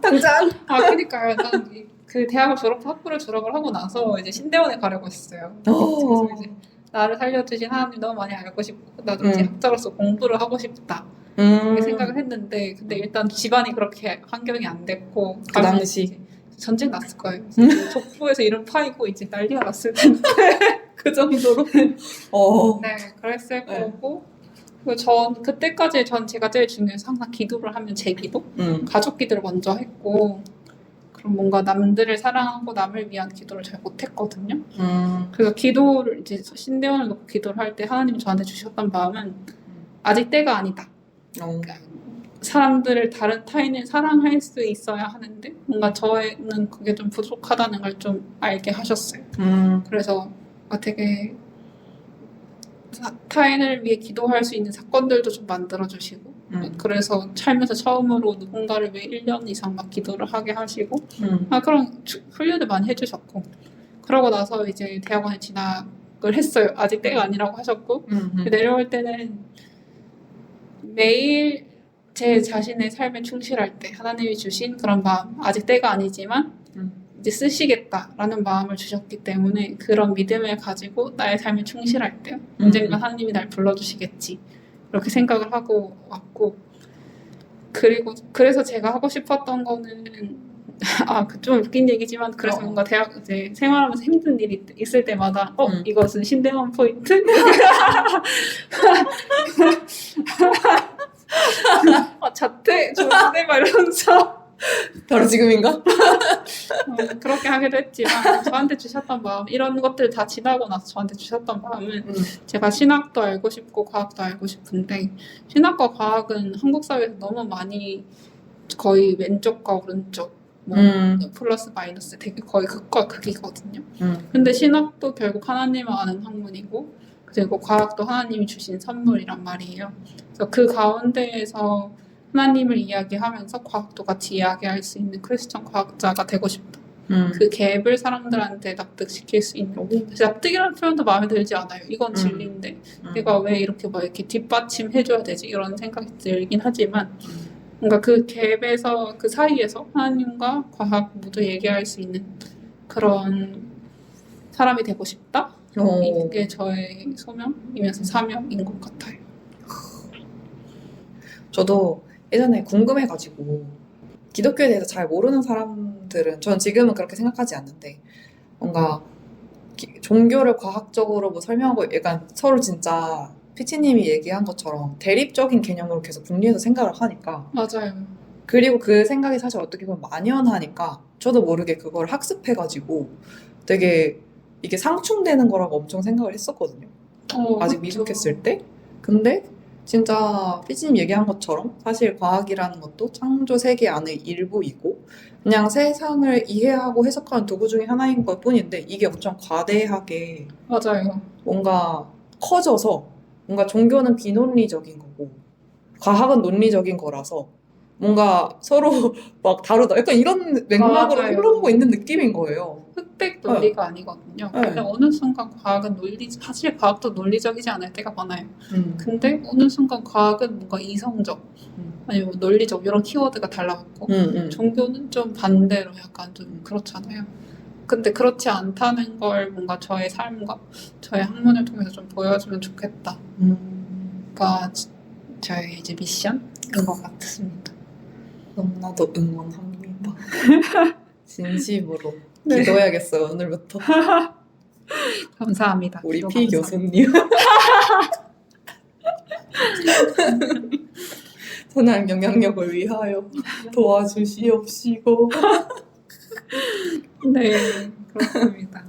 S1: 당장.
S2: 그러니까요. 난 그 학부를 졸업을 하고 나서 이제 신대원에 가려고 했어요. 그래서 이제 나를 살려주신 하나님 너무 많이 알고 싶고 나도 이제 학자로서 공부를 하고 싶다 이렇게 생각을 했는데 근데 일단 집안이 그렇게 환경이 안 됐고
S1: 그 당시
S2: 전쟁 났을 거예요. 족보에서 이름 파이고 이제 난리가 났을 텐데
S1: 그 정도로
S2: 네 그랬을 거고 그리고 그때까지 제가 제일 중요해서 항상 기도를 하면 제 기도 가족 기도를 먼저 했고 그럼 뭔가 남들을 사랑하고 남을 위한 기도를 잘 못했거든요. 그래서 기도를 이제 신대원을 놓고 기도를 할 때 하나님이 저한테 주셨던 마음은 아직 때가 아니다. 그러니까 다른 타인을 사랑할 수 있어야 하는데 뭔가 저는 그게 좀 부족하다는 걸 좀 알게 하셨어요. 그래서 되게 타인을 위해 기도할 수 있는 사건들도 좀 만들어주시고 그래서 살면서 처음으로 누군가를 위해 1년 이상 막 기도를 하게 하시고 그런 훈련을 많이 해주셨고 그러고 나서 이제 대학원에 진학을 했어요. 아직 때가 아니라고 하셨고 내려올 때는 매일 제 자신의 삶에 충실할 때 하나님이 주신 그런 마음 아직 때가 아니지만 이제 쓰시겠다라는 마음을 주셨기 때문에 그런 믿음을 가지고 나의 삶에 충실할 때 언젠가 하나님이 날 불러주시겠지 이렇게 생각을 하고 왔고 그래서 제가 하고 싶었던 거는 좀 웃긴 얘기지만 그래서 뭔가 대학 이제 생활하면서 힘든 일이 있을 때마다 이것은 신대원 포인트? 자퇴 좋은데 막 이러면서
S1: 바로 지금인가?
S2: 그렇게 하기도 했지만 저한테 주셨던 마음 이런 것들 다 지나고 나서 저한테 주셨던 마음은 제가 신학도 알고 싶고 과학도 알고 싶은데 신학과 과학은 한국 사회에서 너무 많이 거의 왼쪽과 오른쪽 플러스 마이너스 되게 거의 극과 극이거든요. 근데 신학도 결국 하나님을 아는 학문이고 그리고 과학도 하나님이 주신 선물이란 말이에요. 그래서 그 가운데에서 하나님을 이야기하면서 과학도 같이 이야기할 수 있는 크리스천 과학자가 되고 싶다. 그 갭을 사람들한테 납득시킬 수 있는. 납득이라는 표현도 마음에 들지 않아요. 이건 진리인데 내가 왜 이렇게 막 이렇게 뒷받침해줘야 되지? 이런 생각이 들긴 하지만 뭔가 그 갭에서 그 사이에서 하나님과 과학 모두 얘기할 수 있는 그런 사람이 되고 싶다. 이게 저의 소명이면서 사명인 것 같아요.
S1: 저도 예전에 궁금해가지고 기독교에 대해서 잘 모르는 사람들은 전 지금은 그렇게 생각하지 않는데 뭔가 종교를 과학적으로 뭐 설명하고 약간 서로 진짜 피치님이 얘기한 것처럼 대립적인 개념으로 계속 분리해서 생각을 하니까
S2: 맞아요.
S1: 그리고 그 생각이 사실 어떻게 보면 만연하니까 저도 모르게 그걸 학습해가지고 되게 이게 상충되는 거라고 엄청 생각을 했었거든요. 아직
S2: 그렇죠.
S1: 미숙했을 때. 근데 진짜 피치님 얘기한 것처럼 사실 과학이라는 것도 창조 세계 안의 일부이고 그냥 세상을 이해하고 해석하는 도구 중에 하나인 것 뿐인데 이게 엄청 과대하게
S2: 맞아요.
S1: 뭔가 커져서 뭔가 종교는 비논리적인 거고 과학은 논리적인 거라서 뭔가 서로 막 다르다. 약간 이런 맥락으로
S2: 맞아요.
S1: 흘러오고 있는 느낌인 거예요.
S2: 흑백 논리가 아니거든요.
S1: 네.
S2: 근데 어느 순간 과학은 사실 과학도 논리적이지 않을 때가 많아요. 근데 어느 순간 과학은 뭔가 이성적, 아니면 논리적 이런 키워드가 달라붙고 종교는 좀 반대로 약간 좀 그렇잖아요. 근데 그렇지 않다는 걸 뭔가 저의 삶과 저의 학문을 통해서 좀 보여주면 좋겠다. 가 저의 이제 미션인 것 같습니다.
S1: 너무나도 응원합니다. 진심으로
S2: 네.
S1: 기도해야겠어요, 오늘부터.
S2: 감사합니다.
S1: 우리
S2: 기도
S1: 피
S2: 감사합니다.
S1: 교수님. 선한 영향력을 위하여 도와주시옵시고.
S2: 네, 그렇습니다.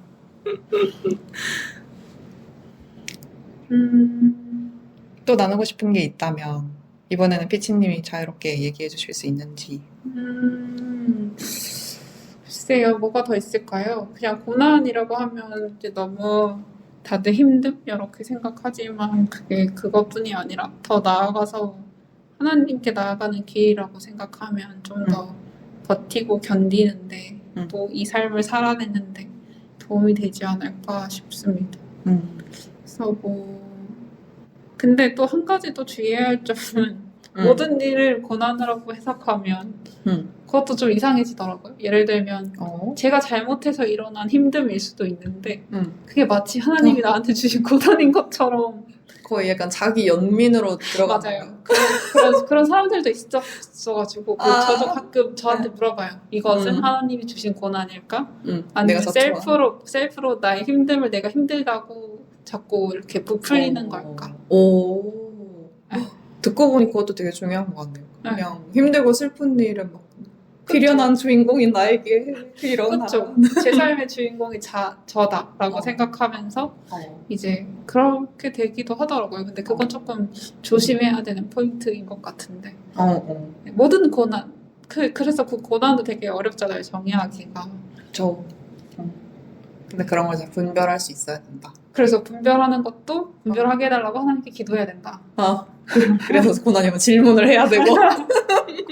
S1: 또 나누고 싶은 게 있다면 이번에는 피치님이 자유롭게 얘기해 주실 수 있는지.
S2: 글쎄요, 뭐가 더 있을까요? 그냥 고난이라고 하면 이제 너무 다들 힘듦? 이렇게 생각하지만 그게 그것뿐이 아니라 더 나아가서 하나님께 나아가는 길이라고 생각하면 좀 더 버티고 견디는데 또 이 삶을 살아내는데 도움이 되지 않을까 싶습니다. 그래서 근데 또 한 가지 또 주의해야 할 점은 모든 일을 고난이라고 해석하면 그것도 좀 이상해지더라고요. 예를 들면 제가 잘못해서 일어난 힘듦일 수도 있는데 그게 마치 하나님이 나한테 주신 고난인 것처럼
S1: 거의 약간 자기 연민으로 들어가는
S2: 맞아요. 그런 사람들도 있었어가지고 저도 가끔 저한테 물어봐요. 이것은 하나님이 주신 고난일까? 아니면 셀프로 나의 힘듦을 내가 힘들다고 자꾸 이렇게 부풀리는 걸까?
S1: 듣고 보니 그것도 되게 중요한 것 같네요. 그냥 힘들고 슬픈 일은 막 필연한 주인공인 나에게 일어나.
S2: 그렇죠. 제 삶의 주인공이 저다라고 생각하면서 이제 그렇게 되기도 하더라고요. 근데 그건 조금 조심해야 되는 포인트인 것 같은데. 모든 고난, 그래서 그 고난도 되게 어렵잖아요. 정의하기가.
S1: 그렇죠. 근데 그런 걸 잘 분별할 수 있어야 된다.
S2: 그래서 분별하는 것도 분별하게 해달라고 하나님께 기도해야 된다.
S1: 그래서 고난이면 질문을 해야 되고.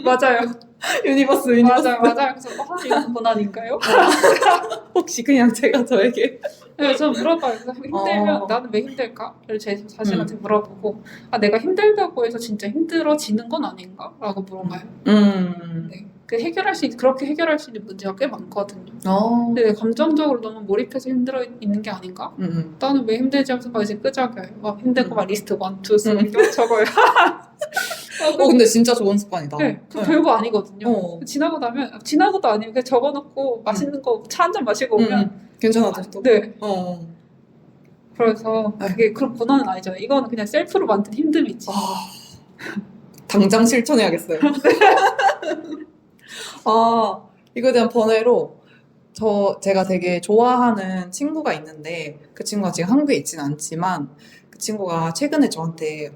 S2: 맞아요.
S1: 유니버스.
S2: 맞아요. 그래서 이건 고난인가요?
S1: 혹시 그냥 제가 저에게.
S2: 네, 저 물어봐요. 힘들면 나는 왜 힘들까?를 제 자신한테 물어보고 내가 힘들다고 해서 진짜 힘들어지는 건 아닌가? 라고 물어봐요. 네. 그렇게 해결할 수 있는 문제가 꽤 많거든요. 근데 감정적으로 너무 몰입해서 힘들어 있는 게 아닌가? 나는 왜 힘들지 하면서 막 이제 끄적여요. 힘들고 막 리스트 1, 2, 3 적어요.
S1: 근데 진짜 좋은 습관이다.
S2: 네, 별거 아니거든요. 지나고도 아니면 그냥 적어놓고 맛있는 거 차 한 잔 마시고 오면
S1: 괜찮아져 또?
S2: 네. 그래서 그게 그런 고난은 아니잖아요. 이거는 그냥 셀프로 만든 힘듦이지.
S1: 당장 실천해야겠어요. 이거에 대한 번외로 제가 되게 좋아하는 친구가 있는데 그 친구가 지금 한국에 있진 않지만 그 친구가 최근에 저한테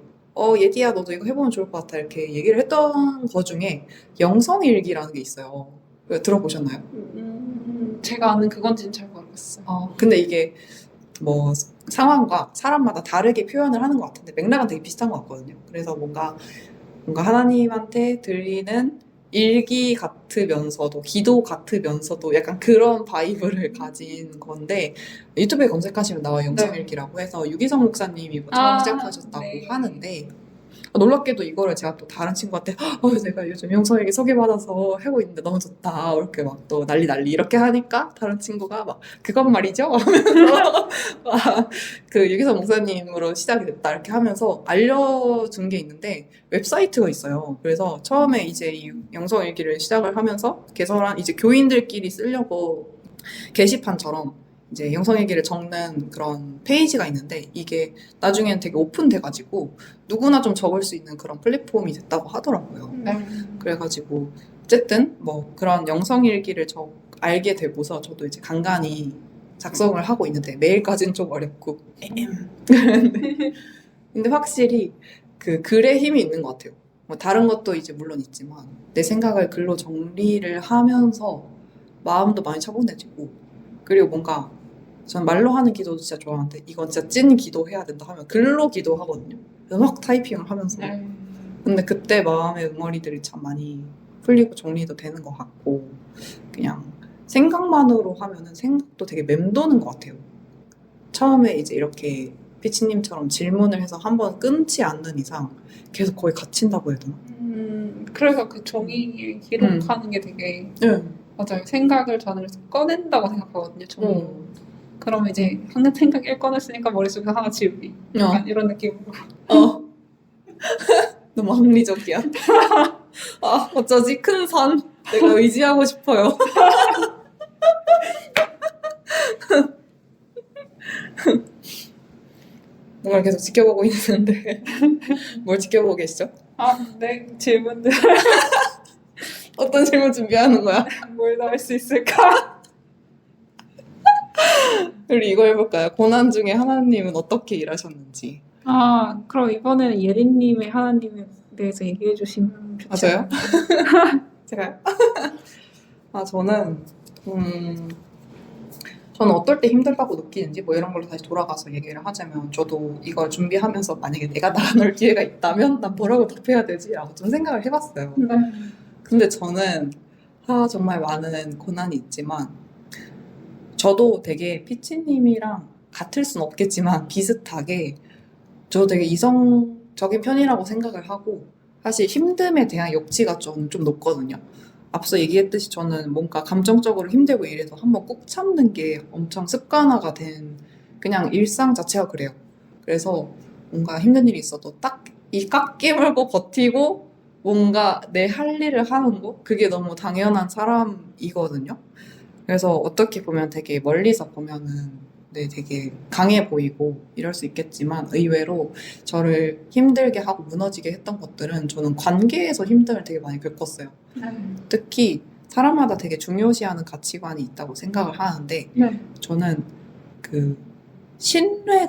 S1: 예디야 너도 이거 해보면 좋을 것 같아 이렇게 얘기를 했던 거 중에 영성일기라는 게 있어요. 들어보셨나요?
S2: 제가 아는 그건지는 잘 모르겠어요.
S1: 근데 이게 뭐 상황과 사람마다 다르게 표현을 하는 것 같은데 맥락은 되게 비슷한 것 같거든요. 그래서 뭔가 하나님한테 드리는 일기 같으면서도 기도 같으면서도 약간 그런 바이브를 가진 건데 유튜브에 검색하시면 나와 영성일기라고 해서 유기성 목사님이 뭐 처음 시작하셨다고
S2: 네.
S1: 하는데 놀랍게도 이거를 제가 또 다른 친구한테 내가 요즘 영성일기 소개받아서 하고 있는데 너무 좋다 이렇게 막 또 난리 이렇게 하니까 다른 친구가 막 그건 말이죠 하면서 막 그 유기성 목사님으로 시작이 됐다 이렇게 하면서 알려준 게 있는데 웹사이트가 있어요. 그래서 처음에 이제 이 영성일기를 시작을 하면서 개설한 이제 교인들끼리 쓰려고 게시판처럼 이제 영성일기를 적는 그런 페이지가 있는데 이게 나중에는 되게 오픈돼가지고 누구나 좀 적을 수 있는 그런 플랫폼이 됐다고 하더라고요.
S2: 네.
S1: 그래가지고 어쨌든 뭐 그런 영성일기를 알게 되고서 저도 이제 간간히 작성을 하고 있는데 매일까지는 좀 어렵고 근데 확실히 그 글의 힘이 있는 것 같아요. 뭐 다른 것도 이제 물론 있지만 내 생각을 글로 정리를 하면서 마음도 많이 차분해지고 그리고 뭔가 전 말로 하는 기도도 진짜 좋아하는데 이건 진짜 찐 기도해야 된다 하면 글로 기도하거든요. 그래서 막 타이핑을 하면서
S2: 네.
S1: 근데 그때 마음의 응어리들이 참 많이 풀리고 정리도 되는 것 같고 그냥 생각만으로 하면은 생각도 되게 맴도는 것 같아요. 처음에 이제 이렇게 피치님처럼 질문을 해서 한번 끊지 않는 이상 계속 거의 갇힌다고 해야 되나?
S2: 그래서 그 종이에 기록하는 게 되게
S1: 네.
S2: 맞아요. 생각을 저는 꺼낸다고 생각하거든요. 종이.
S1: 어.
S2: 그럼 이제 한 생각 일 꺼냈으니까 머릿속에서 하나 지우기. 약간 이런 느낌으로.
S1: 너무 합리적이야. 어쩌지? 큰 산. 내가 의지하고 싶어요. 뭔가 계속 지켜보고 있는데 뭘 지켜보고 계시죠?
S2: 네. 질문들
S1: 어떤 질문 준비하는 거야?
S2: 뭘 더 할 수 있을까?
S1: 우리 이거 해볼까요? 고난 중에 하나님은 어떻게 일하셨는지.
S2: 그럼 이번에는 예린님의 하나님에 대해서 얘기해 주시면 좋죠.
S1: 맞아요? 제가요? 저는 어떨 때 힘들다고 느끼는지 뭐 이런 걸로 다시 돌아가서 얘기를 하자면 저도 이걸 준비하면서 만약에 내가 나갈 기회가 있다면 난 뭐라고 답해야 되지라고 좀 생각을 해봤어요.
S2: 네.
S1: 근데 저는 정말 많은 고난이 있지만 저도 되게 피치님이랑 같을 순 없겠지만 비슷하게 저 되게 이성적인 편이라고 생각을 하고 사실 힘듦에 대한 역치가 좀 높거든요. 앞서 얘기했듯이 저는 뭔가 감정적으로 힘들고 이래서 한번 꾹 참는 게 엄청 습관화가 된 그냥 일상 자체가 그래요. 그래서 뭔가 힘든 일이 있어도 딱 이 깎기 물고 버티고 뭔가 내 할 일을 하는 거 그게 너무 당연한 사람이거든요. 그래서 어떻게 보면 되게 멀리서 보면은 네, 되게 강해 보이고 이럴 수 있겠지만 의외로 저를 힘들게 하고 무너지게 했던 것들은 저는 관계에서 힘듦을 되게 많이 겪었어요. 특히 사람마다 되게 중요시하는 가치관이 있다고 생각을 하는데
S2: 네.
S1: 저는 그 신뢰,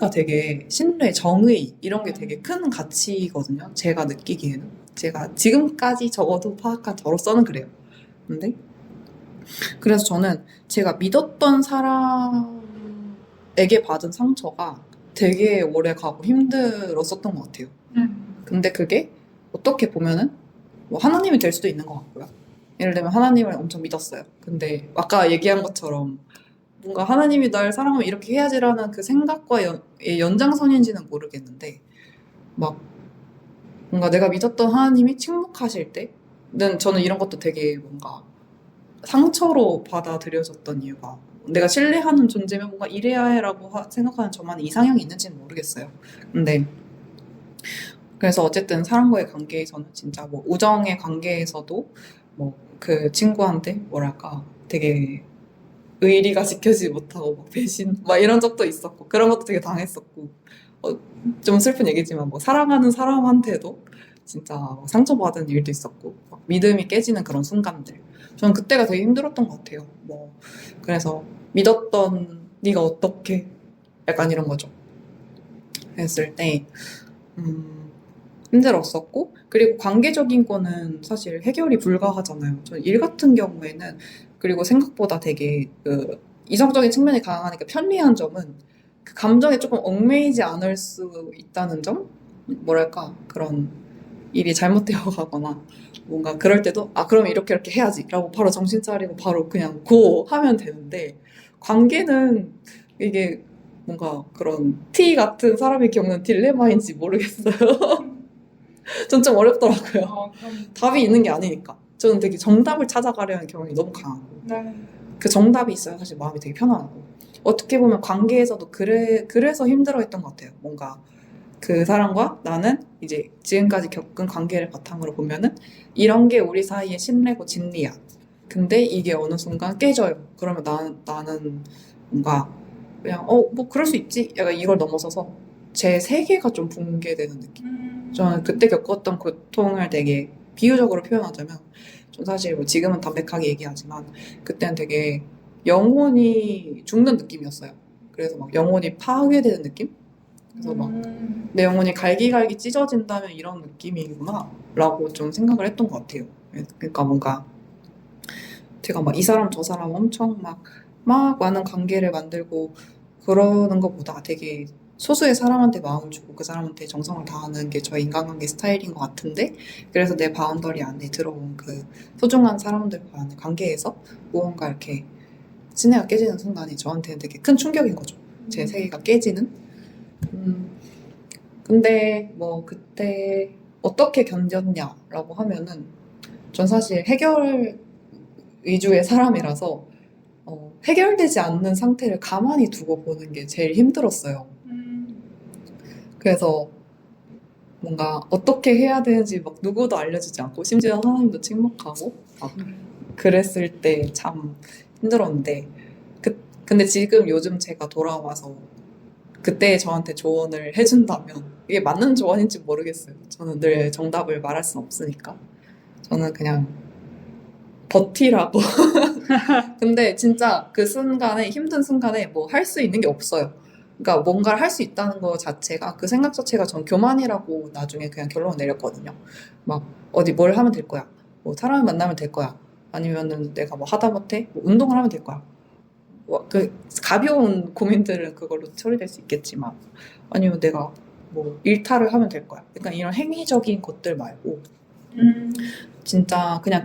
S1: 정의 이런 게 되게 큰 가치거든요. 제가 느끼기에는. 제가 지금까지 적어도 파악한 저로서는 그래요. 근데 그래서 저는 제가 믿었던 사람에게 받은 상처가 되게 오래 가고 힘들었었던 것 같아요. 근데 그게 어떻게 보면은 뭐 하나님이 될 수도 있는 것 같고요. 예를 들면 하나님을 엄청 믿었어요. 근데 아까 얘기한 것처럼 뭔가 하나님이 날 사랑하면 이렇게 해야지라는 그 생각과 연장선인지는 모르겠는데 막 뭔가 내가 믿었던 하나님이 침묵하실 때는 저는 이런 것도 되게 뭔가 상처로 받아들여졌던 이유가 내가 신뢰하는 존재면 뭔가 이래야 해라고 생각하는 저만의 이상형이 있는지는 모르겠어요. 근데 그래서 어쨌든 사람과의 관계에서는 진짜 뭐 우정의 관계에서도 뭐 그 친구한테 뭐랄까 되게 의리가 지켜지지 못하고 막 배신 막 이런 적도 있었고 그런 것도 되게 당했었고 좀 슬픈 얘기지만 뭐 사랑하는 사람한테도 진짜 막 상처받은 일도 있었고 막 믿음이 깨지는 그런 순간들 저는 그때가 되게 힘들었던 것 같아요. 뭐 그래서 믿었던 네가 어떻게 약간 이런 거죠. 했을 때 힘들었었고 그리고 관계적인 거는 사실 해결이 불가하잖아요. 저는 일 같은 경우에는 그리고 생각보다 되게 그 이성적인 측면이 강하니까 편리한 점은 그 감정에 조금 얽매이지 않을 수 있다는 점? 뭐랄까, 그런 일이 잘못되어 가거나, 뭔가 그럴 때도, 아, 그러면 이렇게 이렇게 해야지. 라고 바로 정신 차리고 바로 그냥 고 하면 되는데, 관계는 이게 뭔가 그런 T 같은 사람이 겪는 딜레마인지 모르겠어요. 전 좀 어렵더라고요.
S2: 그럼,
S1: 답이 있는 게 아니니까. 저는 되게 정답을 찾아가려는 경향이 너무 강하고,
S2: 네.
S1: 그 정답이 있어야 사실 마음이 되게 편안하고, 어떻게 보면 관계에서도 그래서 힘들어했던 것 같아요. 뭔가 그 사람과 나는 이제 지금까지 겪은 관계를 바탕으로 보면은 이런 게 우리 사이의 신뢰고 진리야. 근데 이게 어느 순간 깨져요. 그러면 나는 뭔가 그냥 뭐 그럴 수 있지. 약간 이걸 넘어서서 제 세계가 좀 붕괴되는 느낌. 저는 그때 겪었던 고통을 되게 비유적으로 표현하자면, 전 사실 뭐 지금은 담백하게 얘기하지만 그때는 되게 영혼이 죽는 느낌이었어요. 그래서 막 영혼이 파괴되는 느낌? 그래서 막 내 영혼이 갈기갈기 찢어진다면 이런 느낌이구나 라고 좀 생각을 했던 것 같아요. 그러니까 뭔가 제가 막 이 사람 저 사람 엄청 막 많은 관계를 만들고 그러는 것보다 되게 소수의 사람한테 마음을 주고 그 사람한테 정성을 다하는 게 저의 인간관계 스타일인 것 같은데, 그래서 내 바운더리 안에 들어온 그 소중한 사람들과의 관계에서 무언가 이렇게 신뢰가 깨지는 순간이 저한테는 되게 큰 충격인 거죠. 제 세계가 깨지는. 근데 뭐 그때 어떻게 견뎠냐라고 하면은, 전 사실 해결 위주의 사람이라서 해결되지 않는 상태를 가만히 두고 보는 게 제일 힘들었어요. 그래서 뭔가 어떻게 해야 되는지 막 누구도 알려주지 않고, 심지어 하나님도 침묵하고 막 그랬을 때 참 힘들었는데, 근데 지금 요즘 제가 돌아와서 그때 저한테 조언을 해준다면 이게 맞는 조언인지 모르겠어요. 저는 늘 정답을 말할 순 없으니까. 저는 그냥 버티라고. 근데 진짜 그 순간에, 힘든 순간에 뭐 할 수 있는 게 없어요. 그러니까 뭔가를 할 수 있다는 거 자체가, 그 생각 자체가 전 교만이라고 나중에 그냥 결론을 내렸거든요. 막 어디 뭘 하면 될 거야. 뭐 사람을 만나면 될 거야. 아니면은 내가 뭐 하다못해 뭐 운동을 하면 될 거야. 그 가벼운 고민들은 그걸로 처리될 수 있겠지만, 아니면 내가 뭐 일탈을 하면 될 거야. 그러니까 이런 행위적인 것들 말고 진짜 그냥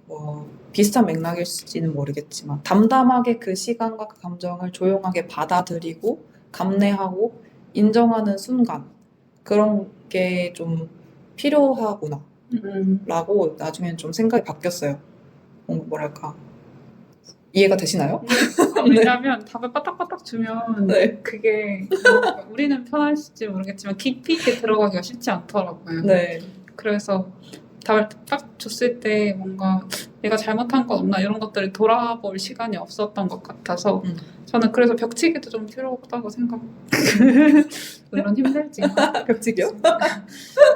S1: 뭐 비슷한 맥락일지는 모르겠지만 담담하게 그 시간과 그 감정을 조용하게 받아들이고 감내하고 인정하는 순간, 그런 게 좀 필요하구나 라고 나중엔 좀 생각이 바뀌었어요. 뭐랄까, 이해가 되시나요?
S2: 왜냐면 답을 빠딱빠딱 주면
S1: 네.
S2: 그게 우리는 편하실지 모르겠지만 깊이 있게 들어가기가 쉽지 않더라고요.
S1: 네.
S2: 그래서 답을 딱 줬을 때 뭔가 내가 잘못한 건 없나 이런 것들을 돌아볼 시간이 없었던 것 같아서 저는 그래서 벽치기도 좀 필요하다고 생각. 물론 힘들지만.
S1: 벽치기요?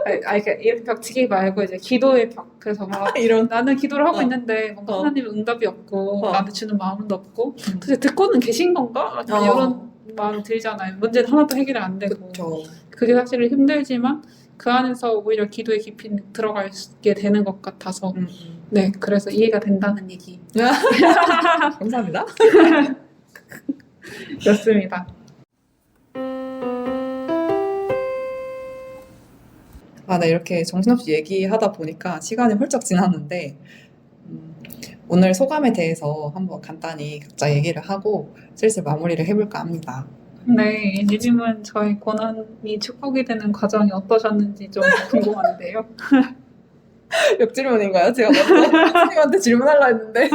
S2: 그러니까 이렇게 벽치기 말고 이제 기도의 벽. 그래서 막
S1: 이런.
S2: 나는 기도를 하고
S1: 어.
S2: 있는데 뭔가 하나님의 응답이 없고 나한테 주는 마음도 없고
S1: 음.
S2: 도대체 듣고는 계신 건가? 약간 이런 마음이 들잖아요. 문제는 하나도 해결이 안 되고.
S1: 그쵸.
S2: 그게 사실은 힘들지만 그 안에서 오히려 기도의 깊이 들어가게 되는 것 같아서 네, 그래서 이해가 된다는 얘기
S1: 감사합니다.
S2: 였습니다.
S1: 네, 이렇게 정신없이 얘기하다 보니까 시간이 훌쩍 지났는데, 오늘 소감에 대해서 한번 간단히 각자 얘기를 하고 슬슬 마무리를 해볼까 합니다.
S2: 네, 예님은 저희 고난이 축복이 되는 과정이 어떠셨는지 좀 궁금한데요.
S1: 역질문인가요? 제가 먼저 선생님한테 질문하려 했는데.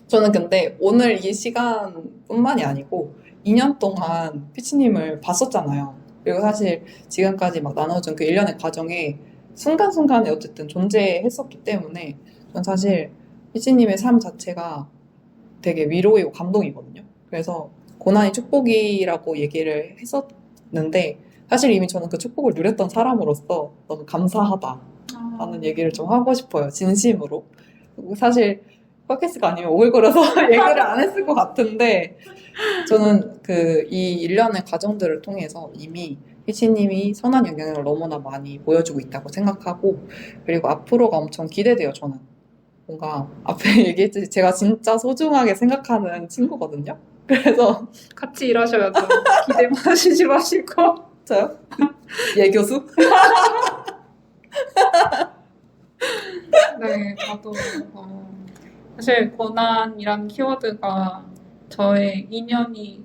S1: 저는 근데 오늘 이 시간뿐만이 아니고 2년 동안 피치님을 봤었잖아요. 그리고 사실 지금까지 막 나눠준 그 1년의 과정에 순간순간에 어쨌든 존재했었기 때문에 전 사실 피치님의 삶 자체가 되게 위로이고 감동이거든요. 그래서 고난이 축복이라고 얘기를 했었는데, 사실 이미 저는 그 축복을 누렸던 사람으로서 너무 감사하다라는 얘기를 좀 하고 싶어요. 진심으로. 사실 팟캐스트가 아니면 오글거려서 얘기를 안 했을 것 같은데, 저는 이 일련의 과정들을 통해서 이미 희치님이 선한 영향을 너무나 많이 보여주고 있다고 생각하고, 그리고 앞으로가 엄청 기대돼요, 저는. 뭔가 앞에 얘기했듯이 제가 진짜 소중하게 생각하는 친구거든요. 그래서
S2: 같이 일하셔야죠. 기대 하시지 마시고.
S1: 저요? 예 교수?
S2: 네, 저도 사실 고난이라는 키워드가 저의 인연이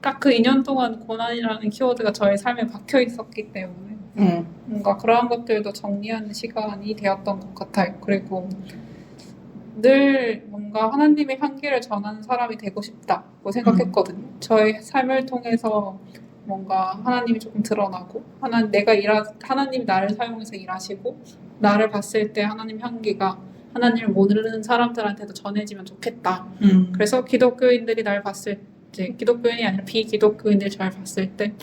S2: 딱 그 2년 동안 고난이라는 키워드가 저의 삶에 박혀 있었기 때문에 뭔가 그러한 것들도 정리하는 시간이 되었던 것 같아요. 그리고 늘 뭔가 하나님의 향기를 전하는 사람이 되고 싶다고 생각했거든요. 저의 삶을 통해서 뭔가 하나님이 조금 드러나고 하나님이 나를 사용해서 일하시고 나를 봤을 때 하나님 향기가 하나님을 모르는 사람들한테도 전해지면 좋겠다. 그래서 기독교인들이 날 봤을 때 기독교인이 아니라 비기독교인들이 잘 봤을 때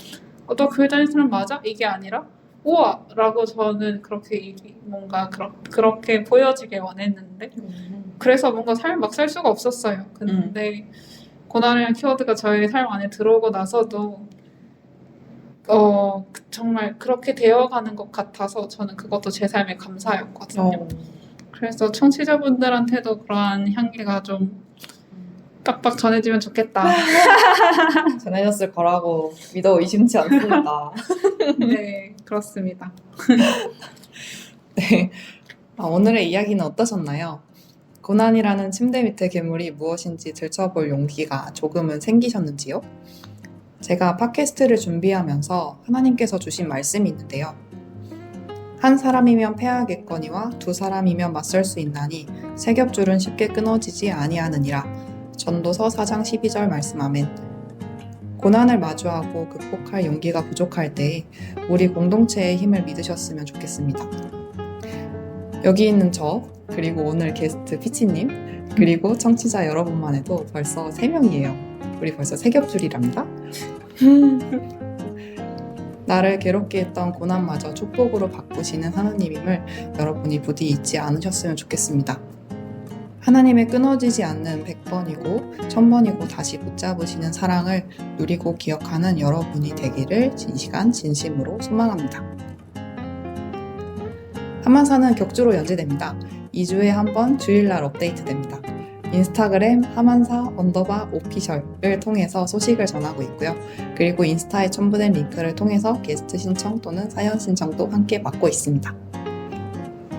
S2: 너 교회 다니는 사람 맞아? 이게 아니라 우와! 라고 저는 그렇게 뭔가 그렇게 보여지길 원했는데 그래서 뭔가 삶을 막 살 수가 없었어요. 근데 고난이라는 키워드가 저의 삶 안에 들어오고 나서도 정말 그렇게 되어가는 것 같아서 저는 그것도 제 삶의 감사였거든요. 그래서 청취자분들한테도 그러한 향기가 좀 빡빡 전해지면 좋겠다.
S1: 전해졌을 거라고 믿어 의심치 않습니다.
S2: 네, 그렇습니다.
S1: 네. 오늘의 이야기는 어떠셨나요? 고난이라는 침대 밑의 괴물이 무엇인지 들춰볼 용기가 조금은 생기셨는지요? 제가 팟캐스트를 준비하면서 하나님께서 주신 말씀이 있는데요. 한 사람이면 패하겠거니와 두 사람이면 맞설 수 있나니 세 겹줄은 쉽게 끊어지지 아니하느니라. 전도서 4장 12절 말씀 아멘. 고난을 마주하고 극복할 용기가 부족할 때에 우리 공동체의 힘을 믿으셨으면 좋겠습니다. 여기 있는 저, 그리고 오늘 게스트 피치님, 그리고 청취자 여러분만 해도 벌써 3명이에요. 우리 벌써 세 겹줄이랍니다. 나를 괴롭게 했던 고난마저 축복으로 바꾸시는 하나님임을 여러분이 부디 잊지 않으셨으면 좋겠습니다. 하나님의 끊어지지 않는 100번이고 1000번이고 다시 붙잡으시는 사랑을 누리고 기억하는 여러분이 되기를 진심으로 소망합니다. 하만사는 격주로 연재됩니다. 2주에 한 번 주일날 업데이트됩니다. 인스타그램 하만사_오피셜을 통해서 소식을 전하고 있고요. 그리고 인스타에 첨부된 링크를 통해서 게스트 신청 또는 사연 신청도 함께 받고 있습니다.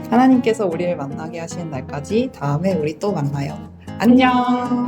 S1: 하나님께서 우리를 만나게 하시는 날까지 다음에 우리 또 만나요. 안녕!